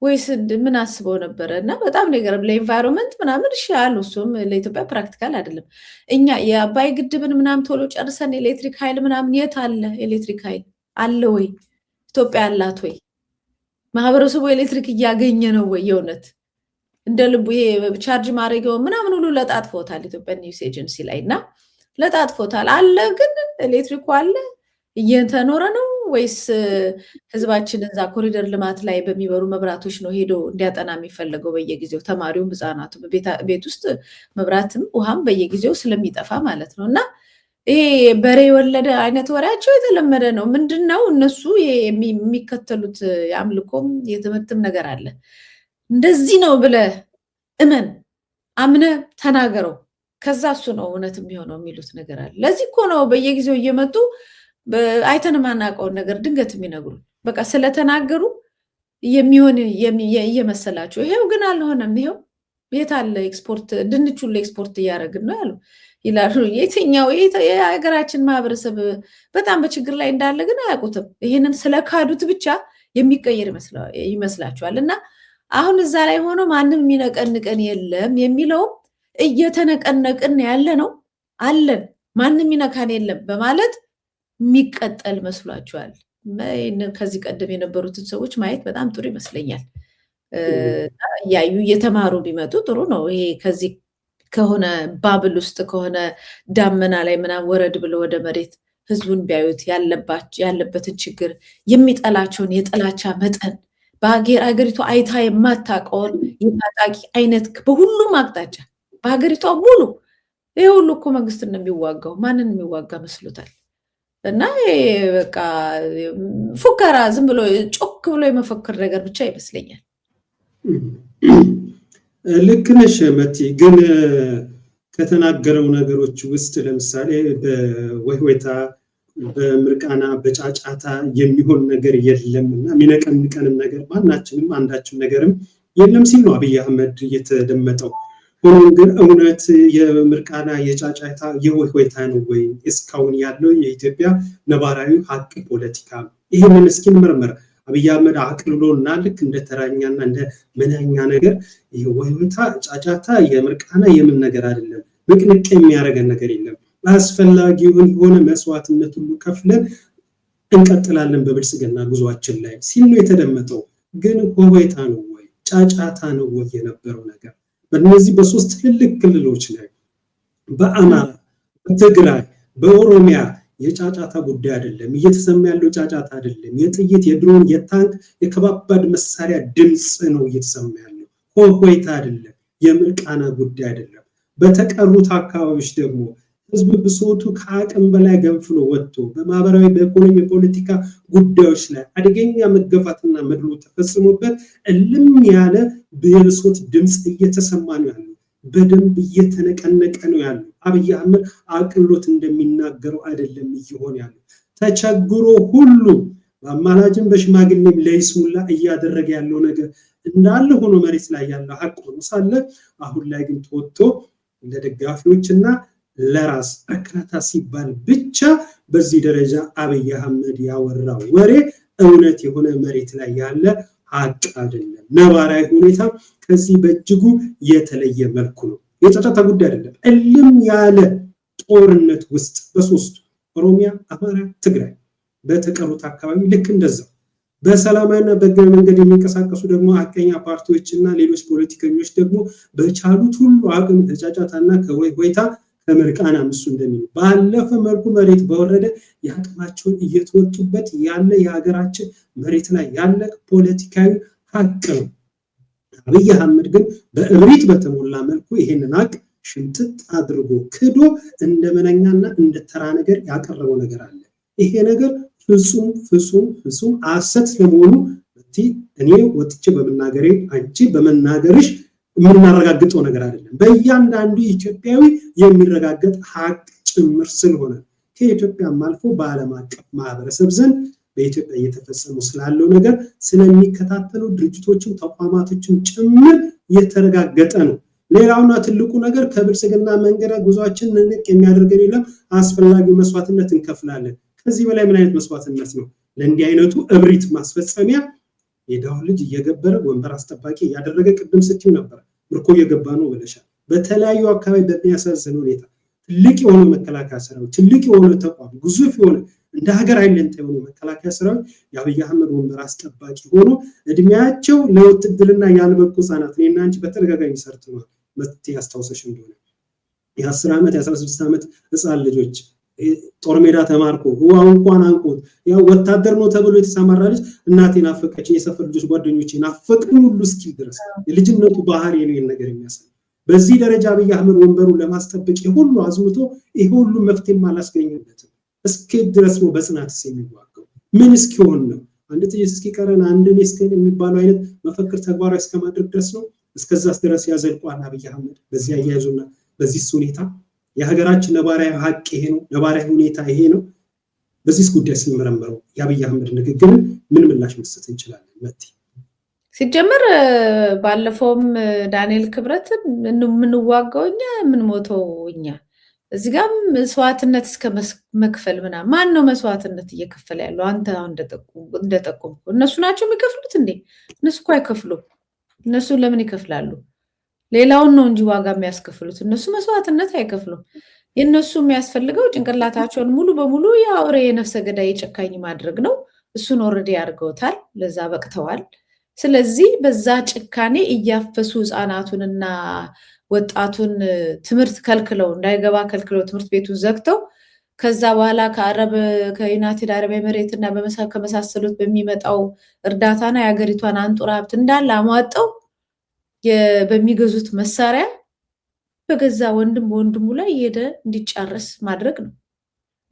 ወይስ ምን አስበው ነበረ? እና በጣም ነገር ለኢንቫይሮንመንት ምናምን እሺ አሉ። እሱም ለኢትዮጵያ ፕራክቲካል አይደለም። እኛ የአባይ ግድብን ምናምን ቶሎ ጨርሰን ኤሌክትሪክ ኃይል ምናምን የት አለ? ኤሌክትሪክ ኃይል አለ ወይ? ኢትዮጵያ አላት ወይ? ማህበረሰቡ ኤሌክትሪክ እያገኘ ነው ወይ? የእውነት እንደ ልቡ ይሄ ቻርጅ ማድረጊያው ምናምን ሁሉ ለጣጥፎታል ኢትዮጵያ ኒውስ ኤጀንሲ ላይ እና ለጣጥፎታል አለ። ግን ኤሌክትሪኩ አለ እየተኖረ ነው ወይስ ህዝባችን እዛ ኮሪደር ልማት ላይ በሚበሩ መብራቶች ነው ሄዶ እንዲያጠና የሚፈለገው በየጊዜው? ተማሪውም ህፃናቱ ቤት ውስጥ መብራትም ውሃም በየጊዜው ስለሚጠፋ ማለት ነው። እና ይሄ በሬ የወለደ አይነት ወሬያቸው የተለመደ ነው። ምንድነው እነሱ የሚከተሉት የአምልኮም የትምህርትም ነገር አለ። እንደዚህ ነው ብለህ እመን፣ አምነ ተናገረው፣ ከዛ እሱ ነው እውነት የሚሆነው የሚሉት ነገር አለ። ለዚህ እኮ ነው በየጊዜው እየመጡ አይተን ማናውቀውን ነገር ድንገት የሚነግሩ። በቃ ስለተናገሩ የሚሆን እየመሰላቸው ይሄው ግን አልሆነም። ይሄው የት አለ ኤክስፖርት ድንቹን ለኤክስፖርት እያደረግን ነው ያሉ ይላሉ። የትኛው የሀገራችን ማህበረሰብ በጣም በችግር ላይ እንዳለ ግን አያውቁትም። ይሄንን ስለካዱት ብቻ የሚቀየር ይመስላቸዋል። እና አሁን እዛ ላይ ሆኖ ማንም የሚነቀንቀን የለም የሚለውም እየተነቀነቅን ያለ ነው አለን ማንም ይነካን የለም በማለት የሚቀጠል መስሏቸዋል። ከዚህ ቀደም የነበሩትን ሰዎች ማየት በጣም ጥሩ ይመስለኛል። እያዩ እየተማሩ ቢመጡ ጥሩ ነው። ይሄ ከዚህ ከሆነ ባብል ውስጥ ከሆነ ዳመና ላይ ምናምን ወረድ ብሎ ወደ መሬት ህዝቡን ቢያዩት ያለበትን ችግር የሚጠላቸውን የጥላቻ መጠን በሀገሪቱ አይታ የማታውቀውን የታጣቂ አይነት በሁሉም አቅጣጫ በሀገሪቷ ሙሉ ይሄ ሁሉ እኮ መንግስትን ነው የሚዋጋው። ማንን የሚዋጋ መስሎታል? እና በቃ ፉከራ ዝም ብሎ ጮክ ብሎ የመፈክር ነገር ብቻ ይመስለኛል። ልክ ነሽ መቲ። ግን ከተናገረው ነገሮች ውስጥ ለምሳሌ በወይወታ በምርቃና በጫጫታ የሚሆን ነገር የለም እና የሚነቀንቀንም ነገር ማናችንም አንዳችን ነገርም የለም ሲል ነው አብይ አህመድ እየተደመጠው። ሆኖም ግን እውነት የምርቃና የጫጫታ የወይወታ ነው ወይ እስካሁን ያለው የኢትዮጵያ ነባራዊ ሀቅ ፖለቲካ? ይህንን እስኪ እንመርምር። አብይ አህመድ አቅልሎና ልክ እንደ ተራኛና እንደ መናኛ ነገር የወይወታ ጫጫታ የምርቃና የምን ነገር አይደለም፣ ንቅንቅ የሚያደርገን ነገር የለም፣ አስፈላጊውን የሆነ መስዋዕትነት ሁሉ ከፍለን እንቀጥላለን በብልጽግና ጉዟችን ላይ ሲል ነው የተደመጠው። ግን ወይወታ ነው ወይ ጫጫታ ነው ወይ የነበረው ነገር? በእነዚህ በሶስት ትልልቅ ክልሎች ላይ በአማራ፣ በትግራይ፣ በኦሮሚያ የጫጫታ ጉዳይ አይደለም እየተሰማ ያለው ጫጫታ አይደለም። የጥይት የድሮን የታንክ የከባባድ መሳሪያ ድምፅ ነው እየተሰማ ያለው። ሆይታ አይደለም፣ የምርቃና ጉዳይ አይደለም። በተቀሩት አካባቢዎች ደግሞ ህዝብ ብሶቱ ከአቅም በላይ ገንፍሎ ወጥቶ በማህበራዊ በኢኮኖሚ የፖለቲካ ጉዳዮች ላይ አደገኛ መገፋትና መድሎ ተፈጽሞበት እልም ያለ የብሶት ድምፅ እየተሰማ ነው ያለው። በደንብ እየተነቀነቀ ነው ያለው። አብይ አህመድ አቅሎት እንደሚናገረው አይደለም እየሆነ ያለው። ተቸግሮ ሁሉ በአማላጅም በሽማግሌም ለይስሙላ እያደረገ ያለው ነገር እንዳለ ሆኖ መሬት ላይ ያለው ሀቅ ሆኖ ሳለ አሁን ላይ ግን ተወጥቶ ለደጋፊዎችና ለራስ እርካታ ሲባል ብቻ በዚህ ደረጃ አብይ አህመድ ያወራው ወሬ እውነት የሆነ መሬት ላይ ያለ ሀቅ አይደለም። ነባራዊ ሁኔታ ከዚህ በእጅጉ የተለየ መልኩ ነው። የጫጫታ ጉዳይ አይደለም። እልም ያለ ጦርነት ውስጥ በሶስቱ ኦሮሚያ፣ አማራ፣ ትግራይ በተቀሩት አካባቢ ልክ እንደዛው በሰላማዊና በህጋዊ መንገድ የሚንቀሳቀሱ ደግሞ ሀቀኛ ፓርቲዎችና ሌሎች ፖለቲከኞች ደግሞ በቻሉት ሁሉ አቅም ከጫጫታና ከወይታ ከመርቃና ምሱ እንደሚሉ ባለፈ መልኩ መሬት በወረደ የአቅማቸውን እየተወጡበት ያለ የሀገራችን መሬት ላይ ያለ ፖለቲካዊ ሀቅ ነው። አብይ አህመድ ግን በእብሪት በተሞላ መልኩ ይሄንን ሀቅ ሽምጥጥ አድርጎ ክዶ እንደ መነኛና እንደ ተራ ነገር ያቀረበው ነገር አለ። ይሄ ነገር ፍጹም ሐሰት ስለመሆኑ እኔ ወጥቼ በመናገሬ አንቺ በመናገርሽ የምናረጋግጠው ነገር አይደለም። በእያንዳንዱ ኢትዮጵያዊ የሚረጋገጥ ሀቅ ጭምር ስለሆነ ከኢትዮጵያም አልፎ በዓለም አቀፍ ማህበረሰብ ዘንድ በኢትዮጵያ እየተፈጸሙ ስላለው ነገር ስለሚከታተሉ ድርጅቶችን ተቋማቶችን ጭምር የተረጋገጠ ነው። ሌላውና ትልቁ ነገር ከብልጽግና መንገድ ጉዟችን ንቅ የሚያደርገን የለም። አስፈላጊ መስዋዕትነት እንከፍላለን። ከዚህ በላይ ምን አይነት መስዋዕትነት ነው? ለእንዲህ አይነቱ እብሪት ማስፈጸሚያ የዳው ልጅ እየገበረ ወንበር አስጠባቂ ያደረገ ቅድም ስትዩ ነበር። ምርኮ እየገባ ነው ብለሻል። በተለያዩ አካባቢ በሚያሳዝን ሁኔታ ትልቅ የሆነ መከላከያ ሰራዊት፣ ትልቅ የሆነ ተቋም፣ ግዙፍ የሆነ እንደ ሀገር አይለንተ የሆነ መከላከያ ሰራዊት የአብይ አህመድ ወንበር አስጠባቂ ሆኖ እድሜያቸው ለውትድርና ያልበቁ ህጻናት እኔና አንቺ በተደጋጋሚ ሰርተናል። መጥቴ ያስታውሰሽ እንደሆነ የ10 ዓመት የ16 ዓመት ህጻን ልጆች ጦር ሜዳ ተማርኮ ውሃው እንኳን አንቆት ያው ወታደር ነው ተብሎ የተሰማራ ልጅ እናቴ ናፈቀች፣ የሰፈር ልጆች ጓደኞቼ ናፈቁኝ ሁሉ እስኪል ድረስ የልጅነቱ ባህሪ ነው ነገር የሚያሳይ። በዚህ ደረጃ አብይ አህመድ ወንበሩን ለማስጠበቅ ሁሉ አዝምቶ ይሄ ሁሉ መፍትሄም አላስገኘለትም። እስከ ድረስ ነው በጽናትስ የሚዋጋው? ምን እስኪሆን ነው? አንድ ጥይት እስኪቀረን አንድ እስከ የሚባለው አይነት መፈክር ተግባራዊ እስከማድረግ ድረስ ነው። እስከዛስ ድረስ ያዘልቋል አብይ አህመድ። በዚህ አያይዞና በዚህ ሁኔታ የሀገራችን ነባራዊ ሀቅ ይሄ ነው፣ ነባራዊ ሁኔታ ይሄ ነው። በዚህ ጉዳይ ስንመረምረው የአብይ አህመድ ንግግር ምን ምላሽ መስጠት እንችላለን? መቲ ሲጀመር ባለፈውም ዳንኤል ክብረት የምንዋጋው እኛ የምንሞተው እኛ እዚህ ጋር መስዋዕትነት እስከ መክፈል ምናምን ማን ነው መስዋዕትነት እየከፈለ ያለው? አንተ እንደጠቆምኩ እነሱ ናቸው የሚከፍሉት እንዴ? እነሱ እኮ አይከፍሉም። እነሱ ለምን ይከፍላሉ? ሌላውን ነው እንጂ ዋጋ የሚያስከፍሉት። እነሱ መስዋዕትነት አይከፍሉም። የእነሱ የሚያስፈልገው ጭንቅላታቸውን ሙሉ በሙሉ የአውሬ የነፍሰ ገዳይ ጨካኝ ማድረግ ነው። እሱን ኦልሬዲ አድርገውታል፣ ለዛ በቅተዋል። ስለዚህ በዛ ጭካኔ እያፈሱ ህፃናቱንና ወጣቱን ትምህርት ከልክለው እንዳይገባ ከልክለው ትምህርት ቤቱን ዘግተው ከዛ በኋላ ከዩናይትድ አረብ ኤሚሬትና ከመሳሰሉት በሚመጣው እርዳታና የሀገሪቷን አንጡራ ሀብት እንዳለ አሟጠው በሚገዙት መሳሪያ በገዛ ወንድም በወንድሙ ላይ ሄደ እንዲጫረስ ማድረግ ነው።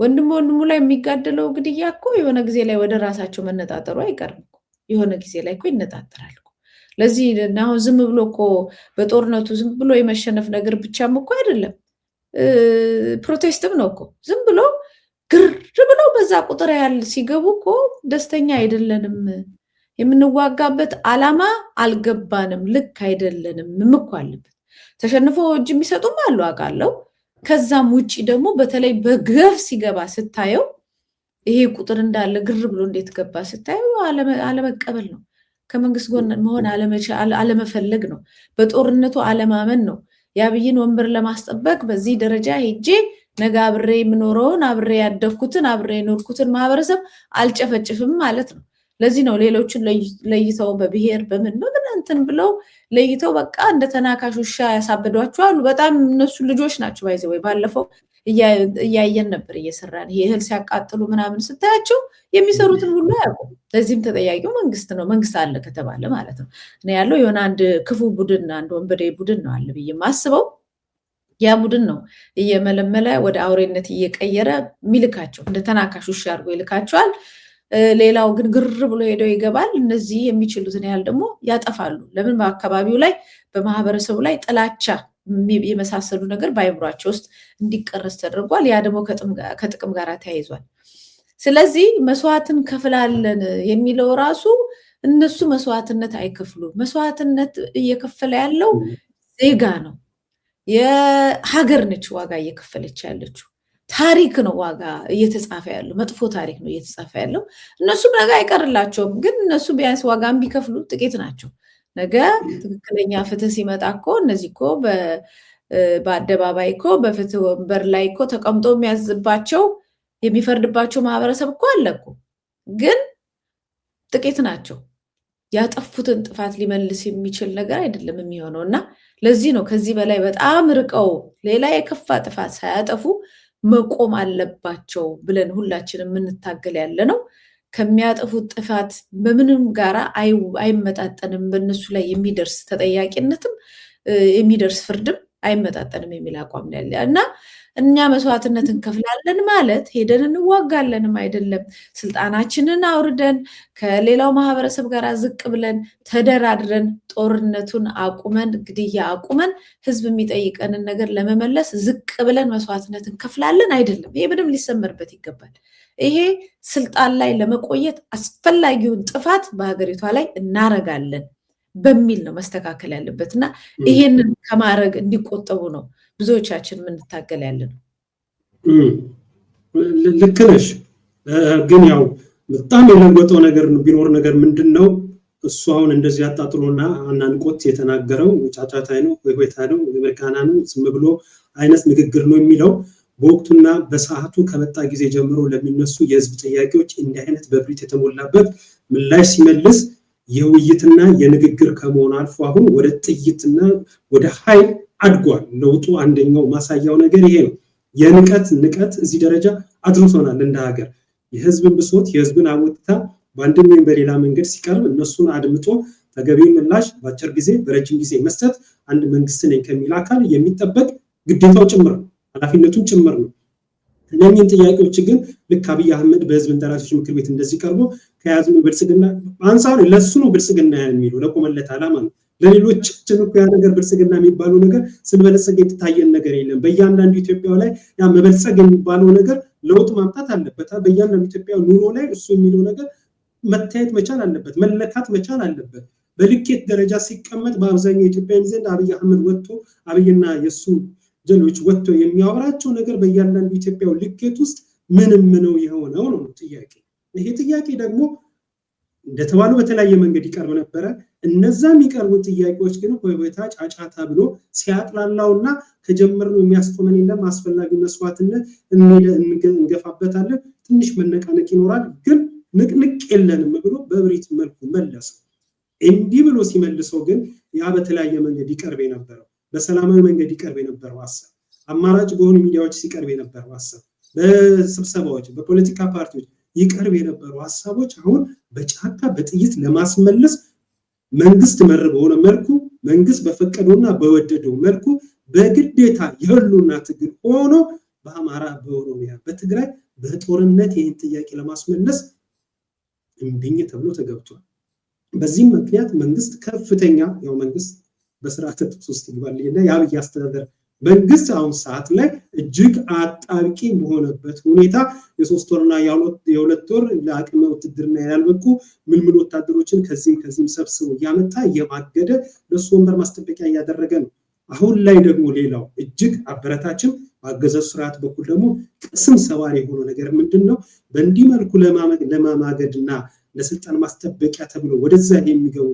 ወንድም በወንድሙ ላይ የሚጋደለው ግድያ እኮ የሆነ ጊዜ ላይ ወደ ራሳቸው መነጣጠሩ አይቀርም እኮ። የሆነ ጊዜ ላይ እኮ ይነጣጠራል እኮ። ለዚህ አሁን ዝም ብሎ እኮ በጦርነቱ ዝም ብሎ የመሸነፍ ነገር ብቻም እኮ አይደለም፣ ፕሮቴስትም ነው እኮ። ዝም ብሎ ግር ብለው በዛ ቁጥር ያህል ሲገቡ እኮ ደስተኛ አይደለንም፣ የምንዋጋበት ዓላማ አልገባንም፣ ልክ አይደለንም እኮ አለበት። ተሸንፎ እጅ የሚሰጡም አሉ አውቃለሁ። ከዛም ውጪ ደግሞ በተለይ በገፍ ሲገባ ስታየው ይሄ ቁጥር እንዳለ ግር ብሎ እንዴት ገባ ስታየው አለመቀበል ነው። ከመንግስት ጎን መሆን አለመፈለግ ነው። በጦርነቱ አለማመን ነው። የአብይን ወንበር ለማስጠበቅ በዚህ ደረጃ ሄጄ ነገ አብሬ የምኖረውን አብሬ ያደግኩትን አብሬ የኖርኩትን ማህበረሰብ አልጨፈጭፍም ማለት ነው። ለዚህ ነው ሌሎችን ለይተው በብሔር በምን እንትን ብለው ለይተው በቃ እንደ ተናካሽ ውሻ ያሳበዷቸዋል። በጣም እነሱ ልጆች ናቸው። ባይዘ ወይ ባለፈው እያየን ነበር እየሰራን ይሄ እህል ሲያቃጥሉ ምናምን ስታያቸው የሚሰሩትን ሁሉ አያውቁም። ለዚህም ተጠያቂው መንግስት ነው። መንግስት አለ ከተባለ ማለት ነው እኔ ያለው የሆነ አንድ ክፉ ቡድን አንድ ወንበዴ ቡድን ነው አለ ብዬ ማስበው። ያ ቡድን ነው እየመለመለ ወደ አውሬነት እየቀየረ የሚልካቸው፣ እንደ ተናካሽ ውሻ አድርጎ ይልካቸዋል። ሌላው ግን ግር ብሎ ሄደው ይገባል። እነዚህ የሚችሉትን ያህል ደግሞ ያጠፋሉ። ለምን? በአካባቢው ላይ በማህበረሰቡ ላይ ጥላቻ የመሳሰሉ ነገር በአይምሯቸው ውስጥ እንዲቀረስ ተደርጓል። ያ ደግሞ ከጥቅም ጋር ተያይዟል። ስለዚህ መስዋዕትን ከፍላለን የሚለው ራሱ እነሱ መስዋዕትነት አይከፍሉም። መስዋዕትነት እየከፈለ ያለው ዜጋ ነው። የሀገር ነች ዋጋ እየከፈለች ያለችው። ታሪክ ነው ዋጋ እየተጻፈ ያለው፣ መጥፎ ታሪክ ነው እየተጻፈ ያለው። እነሱም ነገ አይቀርላቸውም፣ ግን እነሱ ቢያንስ ዋጋ ቢከፍሉ ጥቂት ናቸው። ነገ ትክክለኛ ፍትህ ሲመጣ እኮ እነዚህ እኮ በአደባባይ እኮ በፍትህ ወንበር ላይ እኮ ተቀምጦ የሚያዝባቸው የሚፈርድባቸው ማህበረሰብ እኮ አለ እኮ፣ ግን ጥቂት ናቸው። ያጠፉትን ጥፋት ሊመልስ የሚችል ነገር አይደለም የሚሆነው እና ለዚህ ነው ከዚህ በላይ በጣም ርቀው ሌላ የከፋ ጥፋት ሳያጠፉ መቆም አለባቸው ብለን ሁላችንም የምንታገል ያለ ነው። ከሚያጠፉት ጥፋት በምንም ጋራ አይመጣጠንም፣ በእነሱ ላይ የሚደርስ ተጠያቂነትም የሚደርስ ፍርድም አይመጣጠንም የሚል አቋም ያለ እና እኛ መስዋዕትነት እንከፍላለን ማለት ሄደን እንዋጋለንም አይደለም። ስልጣናችንን አውርደን ከሌላው ማህበረሰብ ጋር ዝቅ ብለን ተደራድረን ጦርነቱን አቁመን ግድያ አቁመን ህዝብ የሚጠይቀንን ነገር ለመመለስ ዝቅ ብለን መስዋዕትነት እንከፍላለን አይደለም። ይሄ ምንም ሊሰመርበት ይገባል። ይሄ ስልጣን ላይ ለመቆየት አስፈላጊውን ጥፋት በሀገሪቷ ላይ እናረጋለን በሚል ነው መስተካከል ያለበት እና ይሄንን ከማድረግ እንዲቆጠቡ ነው ብዙዎቻችን የምንታገል ያለ ነው። ልክ ነሽ። ግን ያው በጣም የለወጠው ነገር ቢኖር ነገር ምንድነው እሱ አሁን እንደዚህ አጣጥሎና አናንቆት የተናገረው ጫጫታ ነው ወይታ ነው በርካና ነው ዝም ብሎ አይነት ንግግር ነው የሚለው በወቅቱና በሰዓቱ ከመጣ ጊዜ ጀምሮ ለሚነሱ የህዝብ ጥያቄዎች እንዲህ አይነት በብሪት የተሞላበት ምላሽ ሲመልስ የውይይትና የንግግር ከመሆን አልፎ አሁን ወደ ጥይትና ወደ ኃይል አድጓል። ለውጡ አንደኛው ማሳያው ነገር ይሄ ነው። ንቀት እዚህ ደረጃ አድርሶናል እንደ ሀገር። የህዝብን ብሶት የህዝብን አወጥታ በአንድም ወይም በሌላ መንገድ ሲቀርብ እነሱን አድምጦ ተገቢውን ምላሽ በአጭር ጊዜ በረጅም ጊዜ መስጠት አንድ መንግስት ነኝ ከሚል አካል የሚጠበቅ ግዴታው ጭምር ነው፣ ኃላፊነቱም ጭምር ነው። እነኚህን ጥያቄዎች ግን ልክ አብይ አህመድ በህዝብ እንደራሴዎች ምክር ቤት እንደዚህ ቀርቦ ከያዝነው ብልጽግና አንፃር ለሱ ነው ብልጽግና የሚለው ለቆመለት ዓላማ ነው። ለሌሎች እኮ ያ ነገር ብልጽግና የሚባለው ነገር ስንበለጸግ የተታየን ነገር የለም። በእያንዳንዱ ኢትዮጵያው ላይ ያ መበልጸግ የሚባለው ነገር ለውጥ ማምጣት አለበት። በእያንዳንዱ ኢትዮጵያው ኑሮ ላይ እሱ የሚለው ነገር መታየት መቻል አለበት፣ መለካት መቻል አለበት። በልኬት ደረጃ ሲቀመጥ በአብዛኛው ኢትዮጵያውያን ዘንድ አብይ አህመድ ወጥቶ አብይና የሱ ጀሎች ወጥቶ የሚያወራቸው ነገር በእያንዳንዱ ኢትዮጵያው ልኬት ውስጥ ምንም ነው የሆነው ነው ጥያቄ። ይሄ ጥያቄ ደግሞ እንደተባለው በተለያየ መንገድ ይቀርብ ነበረ። እነዛ የሚቀርቡ ጥያቄዎች ግን ወይታ ጫጫታ ብሎ ሲያጥላላውና ከጀመርነው የሚያስቆመን የለም፣ አስፈላጊ መስዋዕትነት እንገፋበታለን፣ ትንሽ መነቃነቅ ይኖራል፣ ግን ንቅንቅ የለንም ብሎ በብሪት መልኩ መለሰ። እንዲህ ብሎ ሲመልሰው ግን ያ በተለያየ መንገድ ይቀርብ የነበረው በሰላማዊ መንገድ ይቀርብ የነበረው ሐሳብ፣ አማራጭ በሆኑ ሚዲያዎች ሲቀርብ የነበረው ሐሳብ፣ በስብሰባዎች በፖለቲካ ፓርቲዎች ይቀርብ የነበሩ ሐሳቦች አሁን በጫካ በጥይት ለማስመለስ መንግስት መር በሆነ መልኩ መንግስት በፈቀደውና በወደደው መልኩ በግዴታ የህሉና ትግል ሆኖ በአማራ በኦሮሚያ በትግራይ በጦርነት ይህን ጥያቄ ለማስመለስ እምቢኝ ተብሎ ተገብቷል። በዚህም ምክንያት መንግስት ከፍተኛ ያው መንግስት በስርዓተ ትግል ውስጥ ይባልና የአብይ አስተዳደር መንግስት አሁን ሰዓት ላይ እጅግ አጣብቂ በሆነበት ሁኔታ የሶስት ወርና የሁለት ወር ለአቅመ ውትድርና ያልበቁ ምልምል ወታደሮችን ከዚህም ሰብስቦ እያመጣ እየማገደ ለሱ ወንበር ማስጠበቂያ እያደረገ ነው። አሁን ላይ ደግሞ ሌላው እጅግ አበረታችም በአገዛዙ ስርዓት በኩል ደግሞ ቅስም ሰባሪ የሆነው ነገር ምንድነው? በእንዲህ መልኩ ለማማገድና ለስልጣን ማስጠበቂያ ተብሎ ወደዛ የሚገቡ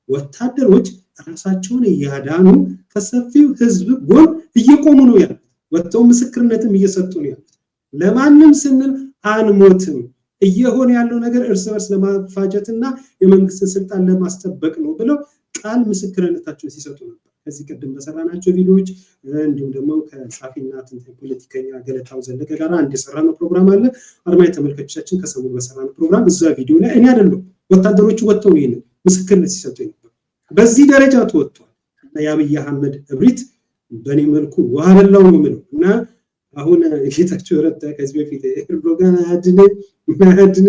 ወታደሮች ራሳቸውን እያዳኑ ከሰፊው ህዝብ ጎን እየቆሙ ነው ያሉት። ወጥተው ምስክርነትም እየሰጡ ነው ያሉት። ለማንም ስንል አንሞትም፣ እየሆነ ያለው ነገር እርስ በርስ ለማፋጀትና የመንግስትን ስልጣን ለማስጠበቅ ነው ብለው ቃል ምስክርነታቸውን ሲሰጡ ነበር። ከዚህ ቀደም በሰራናቸው ቪዲዮዎች እንዲሁም ደግሞ ከጻፊና ትንታኝ ፖለቲከኛ ገለታው ዘለቀ ጋር አንድ የሰራነው ፕሮግራም አለ። አድማጭ ተመልካቾቻችን ከሰሞኑ በሰራነው ፕሮግራም እዛ ቪዲዮ ላይ እኔ አይደለም ወታደሮቹ ወጥተው ነው ይሄን ምስክርነት ሲሰጡ ነበር። በዚህ ደረጃ ተወጥቷል እና የአብይ አህመድ እብሪት በእኔ መልኩ ውሃ በላው ነው የምለው እና አሁን ጌታቸው ረዳ ከዚህ በፊት ኤርዶጋን አድነ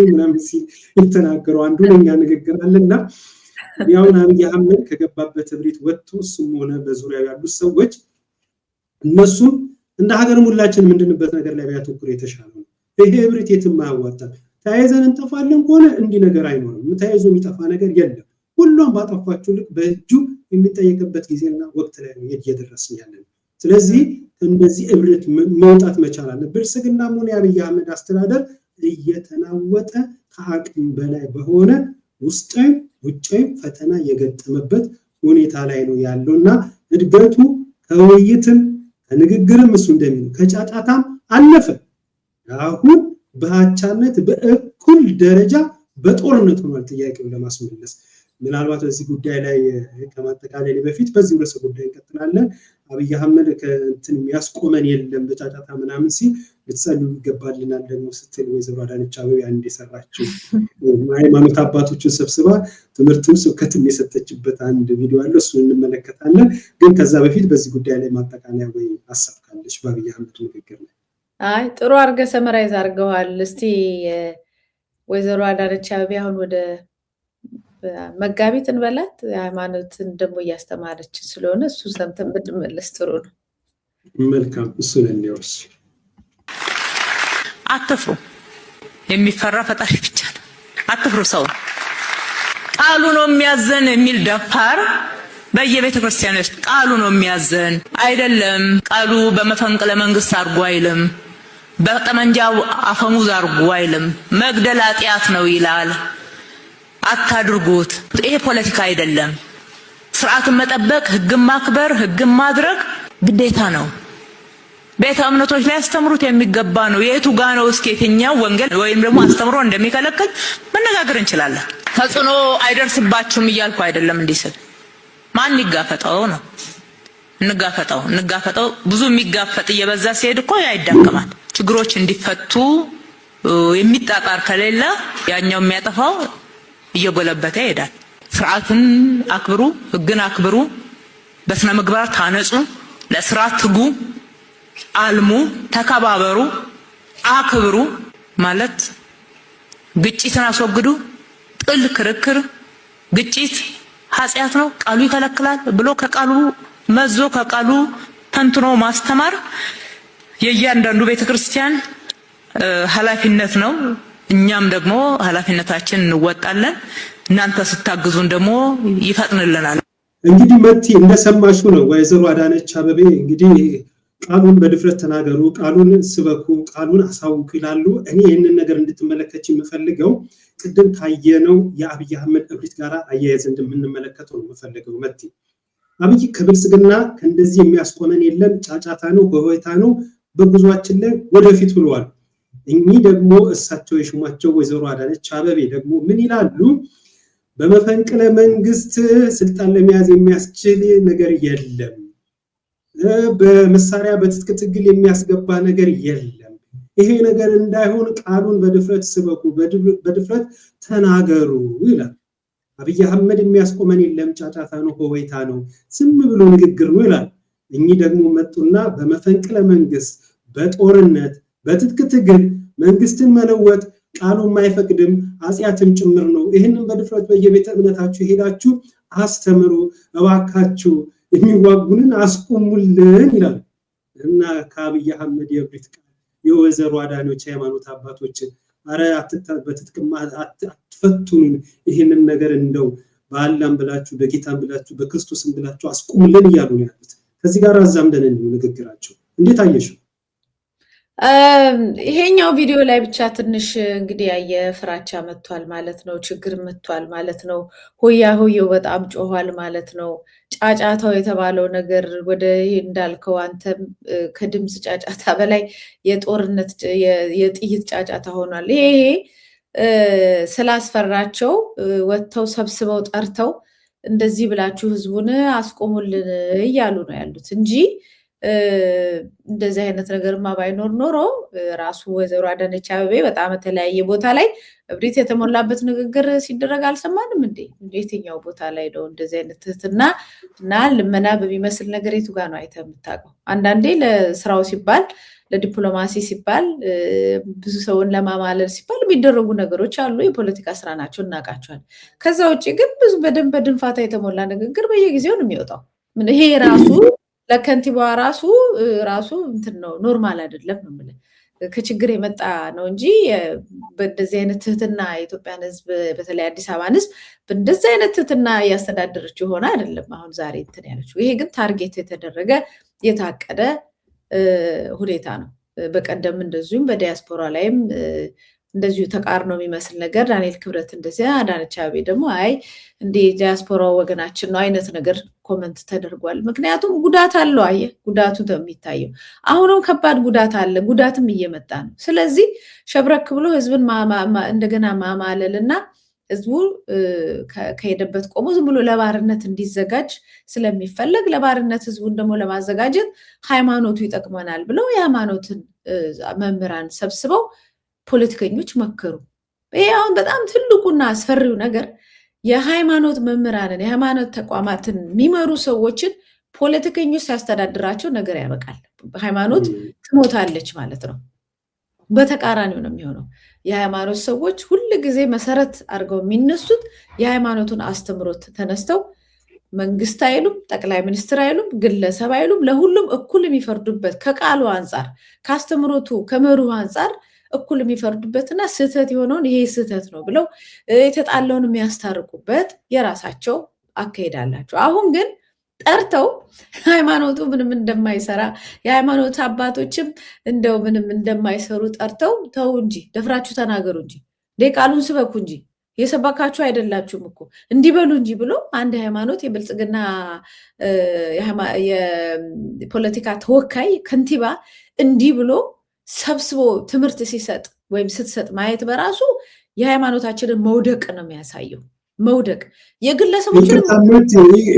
ምናምን ሲል የተናገረው አንዱ ለኛ ንግግር አለና ያውን አብይ አህመድ ከገባበት እብሪት ወጥቶ እሱም ሆነ በዙሪያው ያሉት ሰዎች እነሱም እንደ ሀገር ሁላችን ምንድንበት ነገር ላይ ቢያተኩር የተሻለ ነው። ይሄ እብሪት የትም አያዋጣም። ተያይዘን እንጠፋለን ከሆነ እንዲህ ነገር አይኖርም። ተያይዞ የሚጠፋ ነገር የለም። ሁሉም ባጠፋችሁ ልክ በእጁ የሚጠየቅበት ጊዜና ወቅት ላይ ነው እየደረስን ያለን። ስለዚህ እንደዚህ እብረት መውጣት መቻል አለ። ብልጽግና ሆነ የአብይ አህመድ አስተዳደር እየተናወጠ ከአቅም በላይ በሆነ ውስጣዊ ውጫዊ ፈተና የገጠመበት ሁኔታ ላይ ነው ያለውና እድገቱ ከውይይትም ከንግግርም እሱ እንደሚለው ከጫጫታም አለፈ። አሁን በአቻነት በእኩል ደረጃ በጦርነት ሆኗል ጥያቄውን ለማስመለስ። ምናልባት በዚህ ጉዳይ ላይ ከማጠቃለል በፊት በዚህ ርዕሰ ጉዳይ እንቀጥላለን። አብይ አህመድ ከእንትን የሚያስቆመን የለም በጫጫታ ምናምን ሲል ልትጸልዩ ይገባልናል ደግሞ ስትል ወይዘሮ አዳነች አቤቤ አንድ የሰራችው ሃይማኖት አባቶችን ሰብስባ ትምህርትም ስብከትም የሰጠችበት አንድ ቪዲዮ አለ። እሱን እንመለከታለን። ግን ከዛ በፊት በዚህ ጉዳይ ላይ ማጠቃለያ ወይ ሀሳብ ካለሽ በአብይ አህመድ ንግግር ላይ? አይ ጥሩ አድርገህ ሰመራይዝ አድርገዋል። እስቲ ወይዘሮ አዳነች አቤቤ አሁን ወደ መጋቢት እንበላት ሃይማኖትን ደግሞ እያስተማረች ስለሆነ እሱ ሰምተን ብንመለስ ጥሩ ነው። መልካም እሱ ለኔውስ አትፍሩ፣ የሚፈራ ፈጣሪ ብቻ ነው። አትፍሩ፣ ሰው ቃሉ ነው የሚያዘን የሚል ደፋር በየቤተ ክርስቲያኑ ውስጥ ቃሉ ነው የሚያዘን አይደለም። ቃሉ በመፈንቅለ መንግስት አርጎ አይልም፣ በጠመንጃው አፈሙዝ አርጎ አይልም። መግደል ኃጢአት ነው ይላል። አታድርጉት። ይሄ ፖለቲካ አይደለም። ስርዓቱን መጠበቅ፣ ህግን ማክበር፣ ህግን ማድረግ ግዴታ ነው። ቤተ እምነቶች ላይ አስተምሩት የሚገባ ነው። የቱ ጋ ነው እስኪ የትኛው ወንጌል ወይም ደግሞ አስተምሮ እንደሚከለክል መነጋገር እንችላለን። ተጽዕኖ አይደርስባችሁም እያልኩ አይደለም። እንዲስል ማን ይጋፈጠው ነው። እንጋፈጠው። ብዙ የሚጋፈጥ እየበዛ ሲሄድ እኮ ያይዳከማል። ችግሮች እንዲፈቱ የሚጣጣር ከሌለ ያኛው የሚያጠፋው እየጎለበተ ይሄዳል። ስርዓትን አክብሩ፣ ህግን አክብሩ፣ በስነ ምግባር ታነጹ፣ ለስራ ትጉ፣ አልሙ፣ ተከባበሩ፣ አክብሩ ማለት ግጭትን አስወግዱ። ጥል፣ ክርክር፣ ግጭት ኃጢአት ነው፣ ቃሉ ይከለክላል ብሎ ከቃሉ መዞ ከቃሉ ተንትኖ ማስተማር የእያንዳንዱ ቤተክርስቲያን ኃላፊነት ነው። እኛም ደግሞ ኃላፊነታችን እንወጣለን። እናንተ ስታግዙን ደግሞ ይፈጥንልናል። እንግዲህ መቲ እንደሰማሹ ነው ወይዘሮ አዳነች አቤቤ እንግዲህ ቃሉን በድፍረት ተናገሩ፣ ቃሉን ስበኩ፣ ቃሉን አሳውቁ ይላሉ። እኔ ይህንን ነገር እንድትመለከች የምፈልገው ቅድም ካየነው የአብይ አህመድ እብሪት ጋር አያይዘ እንደምንመለከተው ነው የምፈልገው። መቲ አብይ ከብልጽግና ከእንደዚህ የሚያስቆመን የለም፣ ጫጫታ ነው፣ ሆሆታ ነው፣ በጉዟችን ላይ ወደፊት ብለዋል። እኚህ ደግሞ እሳቸው የሹማቸው ወይዘሮ አዳነች አቤቤ ደግሞ ምን ይላሉ? በመፈንቅለ መንግስት ስልጣን ለመያዝ የሚያስችል ነገር የለም፣ በመሳሪያ በትጥቅ ትግል የሚያስገባ ነገር የለም። ይሄ ነገር እንዳይሆን ቃሉን በድፍረት ስበኩ፣ በድፍረት ተናገሩ ይላል። አብይ አህመድ የሚያስቆመን የለም፣ ጫጫታ ነው፣ ሆይታ ነው፣ ዝም ብሎ ንግግር ነው ይላል። እኚህ ደግሞ መጡና በመፈንቅለ መንግስት በጦርነት በትጥቅ ትግል መንግስትን መለወጥ ቃሉ የማይፈቅድም ኃጢአትም ጭምር ነው። ይህንን በድፍረት በየቤተ እምነታችሁ ሄዳችሁ አስተምሩ፣ እባካችሁ የሚዋጉንን አስቆሙልን ይላል እና ከአብይ አህመድ የእብሪት ቃል የወይዘሮ አዳነች ሃይማኖት አባቶችን አረ በትጥቅማ አትፈቱን፣ ይህንን ነገር እንደው በአላም ብላችሁ በጌታም ብላችሁ በክርስቶስም ብላችሁ አስቆሙልን እያሉ ነው ያሉት። ከዚህ ጋር አዛምደን ነው ንግግራቸው። እንዴት አየሽው? ይሄኛው ቪዲዮ ላይ ብቻ ትንሽ እንግዲህ ያየ ፍራቻ መጥቷል ማለት ነው። ችግር መጥቷል ማለት ነው። ሆያ ሆየው በጣም ጮኋል ማለት ነው። ጫጫታው የተባለው ነገር ወደ ይሄ እንዳልከው አንተም ከድምፅ ጫጫታ በላይ የጦርነት የጥይት ጫጫታ ሆኗል። ይሄ ስላስፈራቸው ወጥተው ሰብስበው ጠርተው እንደዚህ ብላችሁ ህዝቡን አስቆሙልን እያሉ ነው ያሉት እንጂ እንደዚህ አይነት ነገርማ ባይኖር ኖሮ ራሱ ወይዘሮ አዳነች አቤቤ በጣም የተለያየ ቦታ ላይ እብሪት የተሞላበት ንግግር ሲደረግ አልሰማንም እንዴ? የትኛው ቦታ ላይ ነው እንደዚህ አይነት ትህትና እና ልመና በሚመስል ነገር የቱ ጋር ነው አይተህ የምታውቀው? አንዳንዴ ለስራው ሲባል ለዲፕሎማሲ ሲባል ብዙ ሰውን ለማማለል ሲባል የሚደረጉ ነገሮች አሉ። የፖለቲካ ስራ ናቸው፣ እናውቃቸዋለን። ከዛ ውጭ ግን ብዙ በደንብ በድንፋታ የተሞላ ንግግር በየጊዜው ነው የሚወጣው። ይሄ ራሱ ለከንቲባዋ ራሱ እንትን ነው፣ ኖርማል አይደለም ነው የምልህ። ከችግር የመጣ ነው እንጂ በእንደዚህ አይነት ትህትና የኢትዮጵያን ህዝብ በተለይ አዲስ አበባን ህዝብ በእንደዚህ አይነት ትህትና እያስተዳደረች የሆነ አይደለም አሁን ዛሬ እንትን ያለችው። ይሄ ግን ታርጌት የተደረገ የታቀደ ሁኔታ ነው። በቀደም እንደዚሁም በዲያስፖራ ላይም እንደዚሁ ተቃርኖ የሚመስል ነገር ዳንኤል ክብረት እንደዚያ አዳነች አቤቤ ደግሞ አይ እንደ ዲያስፖራ ወገናችን ነው አይነት ነገር ኮመንት ተደርጓል። ምክንያቱም ጉዳት አለው። አየህ ጉዳቱ የሚታየው አሁንም ከባድ ጉዳት አለ፣ ጉዳትም እየመጣ ነው። ስለዚህ ሸብረክ ብሎ ህዝብን እንደገና ማማለልና ህዝቡ ከሄደበት ቆሞ ዝም ብሎ ለባርነት እንዲዘጋጅ ስለሚፈለግ ለባርነት ህዝቡን ደግሞ ለማዘጋጀት ሃይማኖቱ ይጠቅመናል ብለው የሃይማኖትን መምህራን ሰብስበው ፖለቲከኞች መከሩ። ይሄ አሁን በጣም ትልቁና አስፈሪው ነገር የሃይማኖት መምህራንን የሃይማኖት ተቋማትን የሚመሩ ሰዎችን ፖለቲከኞች ሲያስተዳድራቸው ነገር ያበቃል። ሃይማኖት ትሞታለች ማለት ነው። በተቃራኒው ነው የሚሆነው። የሃይማኖት ሰዎች ሁል ጊዜ መሰረት አድርገው የሚነሱት የሃይማኖቱን አስተምሮት ተነስተው መንግስት አይሉም፣ ጠቅላይ ሚኒስትር አይሉም፣ ግለሰብ አይሉም፣ ለሁሉም እኩል የሚፈርዱበት ከቃሉ አንጻር ከአስተምሮቱ ከመርሁ አንጻር እኩል የሚፈርዱበትና ስህተት የሆነውን ይሄ ስህተት ነው ብለው የተጣለውን የሚያስታርቁበት የራሳቸው አካሄድ አላቸው። አሁን ግን ጠርተው ሃይማኖቱ ምንም እንደማይሰራ የሃይማኖት አባቶችም እንደው ምንም እንደማይሰሩ ጠርተው ተው እንጂ ደፍራችሁ ተናገሩ እንጂ ቃሉን ስበኩ እንጂ የሰባካችሁ አይደላችሁም እኮ እንዲበሉ እንጂ ብሎ አንድ ሃይማኖት የብልጽግና የፖለቲካ ተወካይ ከንቲባ እንዲህ ብሎ ሰብስቦ ትምህርት ሲሰጥ ወይም ስትሰጥ ማየት በራሱ የሃይማኖታችንን መውደቅ ነው የሚያሳየው። መውደቅ የግለሰቦችን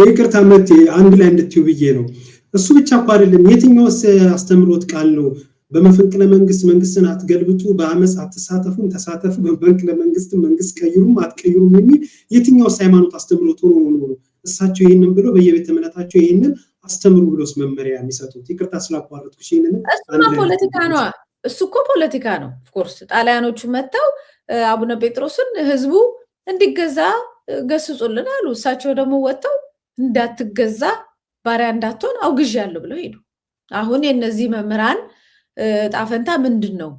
ይቅርታ መት አንድ ላይ እንድትዩ ብዬ ነው። እሱ ብቻ እኮ አይደለም። የትኛውስ አስተምሮት ቃል ነው በመፈንቅለ መንግስትን አትገልብጡ፣ በአመፅ አትሳተፉም፣ ተሳተፉ፣ በመፈንቅለ መንግስት ቀይሩም አትቀይሩም የሚል የትኛውስ ሃይማኖት አስተምሮት ሆኖ ነው እሳቸው ይህንን ብሎ በየቤተ እምነታቸው ይህንን አስተምሩ ብሎስ መመሪያ የሚሰጡት? ይቅርታ ስላቋረጥኩሽ። እሱማ ፖለቲካ ነው። እሱ እኮ ፖለቲካ ነው። ኦፍኮርስ ጣሊያኖቹ መጥተው አቡነ ጴጥሮስን ህዝቡ እንዲገዛ ገስጹልን አሉ። እሳቸው ደግሞ ወጥተው እንዳትገዛ ባሪያ እንዳትሆን አውግዣለሁ ብለው ሄዱ። አሁን የነዚህ መምህራን ጣፈንታ ምንድን ነው?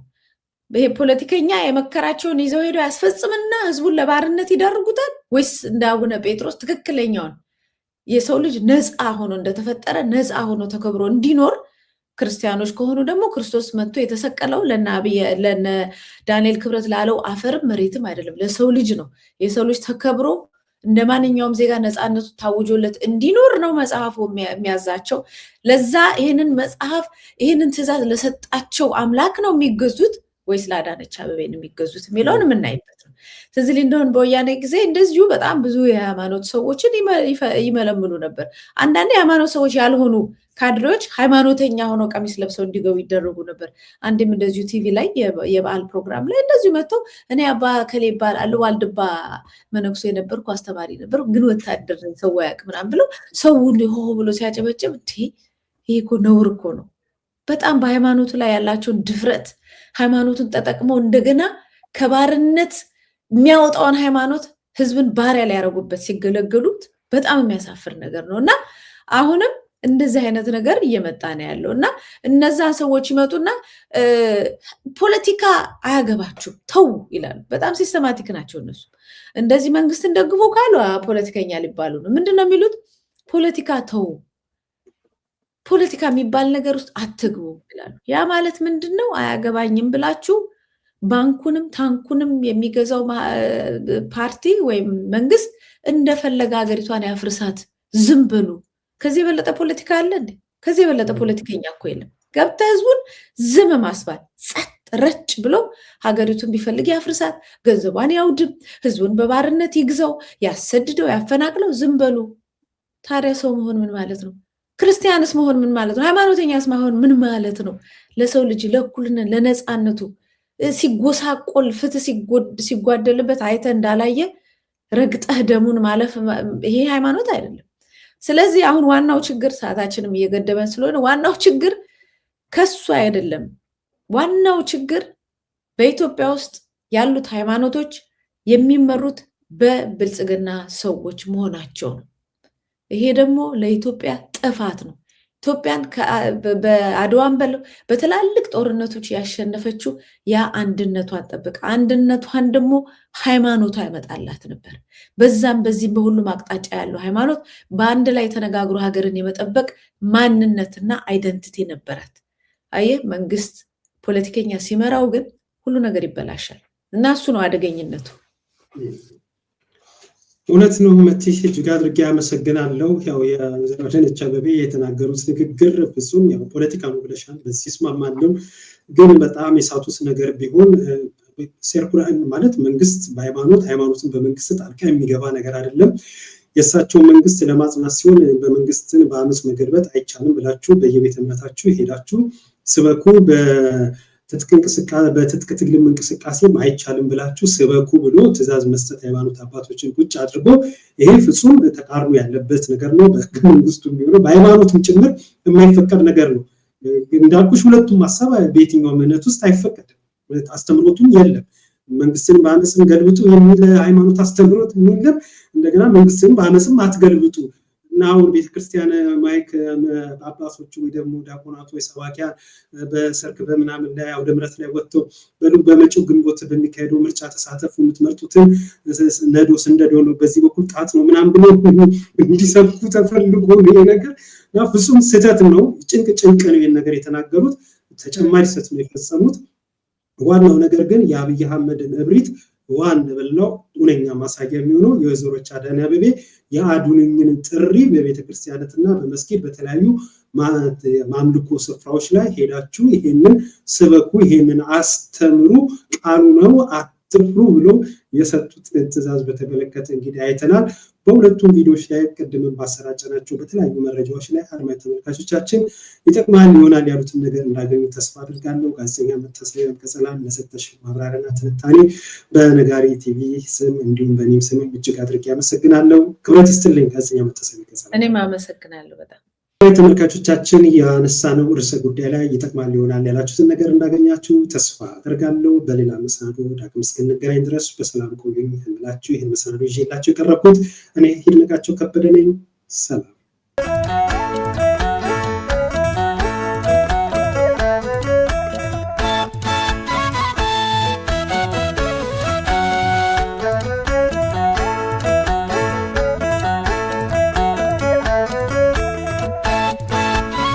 ይሄ ፖለቲከኛ የመከራቸውን ይዘው ሄደው ያስፈጽምና ህዝቡን ለባርነት ይዳርጉታል ወይስ እንደ አቡነ ጴጥሮስ ትክክለኛውን የሰው ልጅ ነፃ ሆኖ እንደተፈጠረ ነፃ ሆኖ ተከብሮ እንዲኖር፣ ክርስቲያኖች ከሆኑ ደግሞ ክርስቶስ መጥቶ የተሰቀለው ለነ ዳንኤል ክብረት ላለው አፈርም መሬትም አይደለም ለሰው ልጅ ነው። የሰው ልጅ ተከብሮ እንደ ማንኛውም ዜጋ ነፃነቱ ታውጆለት እንዲኖር ነው መጽሐፉ የሚያዛቸው። ለዛ ይህንን መጽሐፍ ይህንን ትእዛዝ ለሰጣቸው አምላክ ነው የሚገዙት ወይስ ለአዳነች አቤቤን የሚገዙት የሚለውን የምናይበት ነው። ትዝ ይል እንደሆነ በወያኔ ጊዜ እንደዚሁ በጣም ብዙ የሃይማኖት ሰዎችን ይመለምሉ ነበር። አንዳንድ የሃይማኖት ሰዎች ያልሆኑ ካድሬዎች ሃይማኖተኛ ሆነው ቀሚስ ለብሰው እንዲገቡ ይደረጉ ነበር። አንድም እንደዚሁ ቲቪ ላይ የበዓል ፕሮግራም ላይ እንደዚሁ መጥተው እኔ አባ ከሌ ይባላል ዋልድባ መነኩሴ የነበርኩ አስተማሪ ነበር፣ ግን ወታደር ሰው ያውቅ ምናምን ብለው ሰው ሆ ብሎ ሲያጨበጭብ ይሄ እኮ ነውር እኮ ነው። በጣም በሃይማኖቱ ላይ ያላቸውን ድፍረት ሃይማኖቱን ተጠቅመው እንደገና ከባርነት የሚያወጣውን ሃይማኖት ህዝብን ባሪያ ሊያደርጉበት ሲገለገሉት በጣም የሚያሳፍር ነገር ነው እና አሁንም እንደዚህ አይነት ነገር እየመጣ ነው ያለው እና እነዛ ሰዎች ይመጡና ፖለቲካ አያገባችሁ ተው ይላሉ። በጣም ሲስተማቲክ ናቸው እነሱ። እንደዚህ መንግስትን ደግፎ ካሉ ፖለቲከኛ ሊባሉ ነው። ምንድነው የሚሉት? ፖለቲካ ተው፣ ፖለቲካ የሚባል ነገር ውስጥ አትግቡ ይላሉ። ያ ማለት ምንድነው? አያገባኝም ብላችሁ ባንኩንም ታንኩንም የሚገዛው ፓርቲ ወይም መንግስት እንደፈለገ ሀገሪቷን ያፍርሳት፣ ዝም በሉ። ከዚህ የበለጠ ፖለቲካ አለ እንዴ? ከዚህ የበለጠ ፖለቲከኛ እኮ የለም። ገብተ ህዝቡን ዝም ማስባል፣ ጸጥ ረጭ ብሎ ሀገሪቱን ቢፈልግ ያፍርሳት፣ ገንዘቧን ያውድም፣ ህዝቡን በባርነት ይግዛው፣ ያሰድደው፣ ያፈናቅለው፣ ዝም በሉ። ታዲያ ሰው መሆን ምን ማለት ነው? ክርስቲያንስ መሆን ምን ማለት ነው? ሃይማኖተኛስ መሆን ምን ማለት ነው? ለሰው ልጅ ለእኩልነት ለነፃነቱ ሲጎሳቆል ፍትህ ሲጓደልበት አይተ እንዳላየ ረግጠህ ደሙን ማለፍ ይሄ ሃይማኖት አይደለም። ስለዚህ አሁን ዋናው ችግር ሰዓታችንም እየገደበን ስለሆነ ዋናው ችግር ከሱ አይደለም። ዋናው ችግር በኢትዮጵያ ውስጥ ያሉት ሃይማኖቶች የሚመሩት በብልጽግና ሰዎች መሆናቸው ነው። ይሄ ደግሞ ለኢትዮጵያ ጥፋት ነው። ኢትዮጵያን በአድዋም በለው በተላልቅ ጦርነቶች ያሸነፈችው ያ አንድነቷን ጠብቃ አንድነቷን ደግሞ ሃይማኖቷ ያመጣላት ነበር። በዛም በዚህም በሁሉም አቅጣጫ ያለው ሃይማኖት በአንድ ላይ ተነጋግሮ ሀገርን የመጠበቅ ማንነትና አይደንቲቲ ነበራት። አየህ መንግስት ፖለቲከኛ ሲመራው ግን ሁሉ ነገር ይበላሻል እና እሱ ነው አደገኝነቱ። እውነት ነው መቲሽ እጅግ አድርጌ አመሰግናለሁ። ያው የዘመነች አበቤ የተናገሩት ንግግር ፍጹም ያው ፖለቲካ ነው ብለሻል፣ በዚህ እስማማለሁ። ግን በጣም የሳቱስ ነገር ቢሆን ሴርኩላር ማለት መንግስት በሃይማኖት ሃይማኖትን በመንግስት ጣልቃ የሚገባ ነገር አይደለም። የእሳቸው መንግስት ለማጽናት ሲሆን በመንግስትን በአመፅ መገልበጥ አይቻልም ብላችሁ በየቤተ እምነታችሁ ሄዳችሁ ስበኩ፣ በትጥቅ ትግልም እንቅስቃሴ አይቻልም ብላችሁ ስበኩ ብሎ ትእዛዝ መስጠት ሃይማኖት አባቶችን ቁጭ አድርጎ ይሄ ፍጹም ተቃርኖ ያለበት ነገር ነው። በህገ መንግስቱ የሚሆነው በሃይማኖትም ጭምር የማይፈቀድ ነገር ነው። እንዳልኩሽ ሁለቱም ሐሳብ በየትኛው እምነት ውስጥ አይፈቀድም። አስተምሮቱም የለም። መንግስትን በአመፅም ገልብጡ የሚል ሃይማኖት አስተምሮት የለም። እንደገና መንግስትን በአመፅም አትገልብጡ እና አሁን ቤተክርስቲያን ማይክ ጳጳሶቹ ወይ ደግሞ ዲያቆናቱ ወይ ሰባኪያን በሰርክ በምናምን ላይ አውደ ምሕረት ላይ ወጥተው በመጪው ግንቦት በሚካሄደው ምርጫ ተሳተፉ፣ የምትመርጡትን ነዶ ስንደዶ ነው፣ በዚህ በኩል ጣት ነው ምናምን ብሎ እንዲሰብኩ ተፈልጎ ነው ነገር እና ፍጹም ስህተት ነው። ጭንቅ ነው ይሄን ነገር የተናገሩት፣ ተጨማሪ ስህተት ነው የፈጸሙት። ዋናው ነገር ግን የአብይ አህመድን እብሪት ዋን በለው ኡነኛ ማሳያ የሚሆነው የወይዘሮች አዳነ አበቤ የአዱኝን ጥሪ በቤተክርስቲያናትና በመስጊድ በተለያዩ ማምልኮ ስፍራዎች ላይ ሄዳችሁ ይሄንን ስበኩ፣ ይሄንን አስተምሩ፣ ቃሉ ነው አትፍሩ ብሎ የሰጡት ትእዛዝ በተመለከተ እንግዲህ አይተናል። በሁለቱም ቪዲዮዎች ላይ ቀድመን ባሰራጨናቸው በተለያዩ መረጃዎች ላይ አድማጭ ተመልካቾቻችን ይጠቅማል ይሆናል ያሉትን ነገር እንዳገኙ ተስፋ አድርጋለሁ። ጋዜጠኛ መታሰቢያ ቀጸላን ለሰጠሽ ማብራሪያና ትንታኔ በነጋሪ ቲቪ ስም እንዲሁም በእኔም ስም እጅግ አድርጌ አመሰግናለሁ። ክብረት ይስጥልኝ ጋዜጠኛ መታሰቢያ ቀጸላ። እኔም አመሰግናለሁ በጣም። ተመልካቾቻችን ያነሳነው ርዕሰ ጉዳይ ላይ ይጠቅማል ይሆናል ያላችሁትን ነገር እንዳገኛችሁ ተስፋ አደርጋለሁ። በሌላ መሰናዶ ዳግም እስክንገናኝ ድረስ በሰላም ቆዩኝ እንላችሁ ይህን መሰናዶ ይዤላችሁ የቀረብኩት እኔ ሂድነቃቸው ከበደ ነኝ። ሰላም።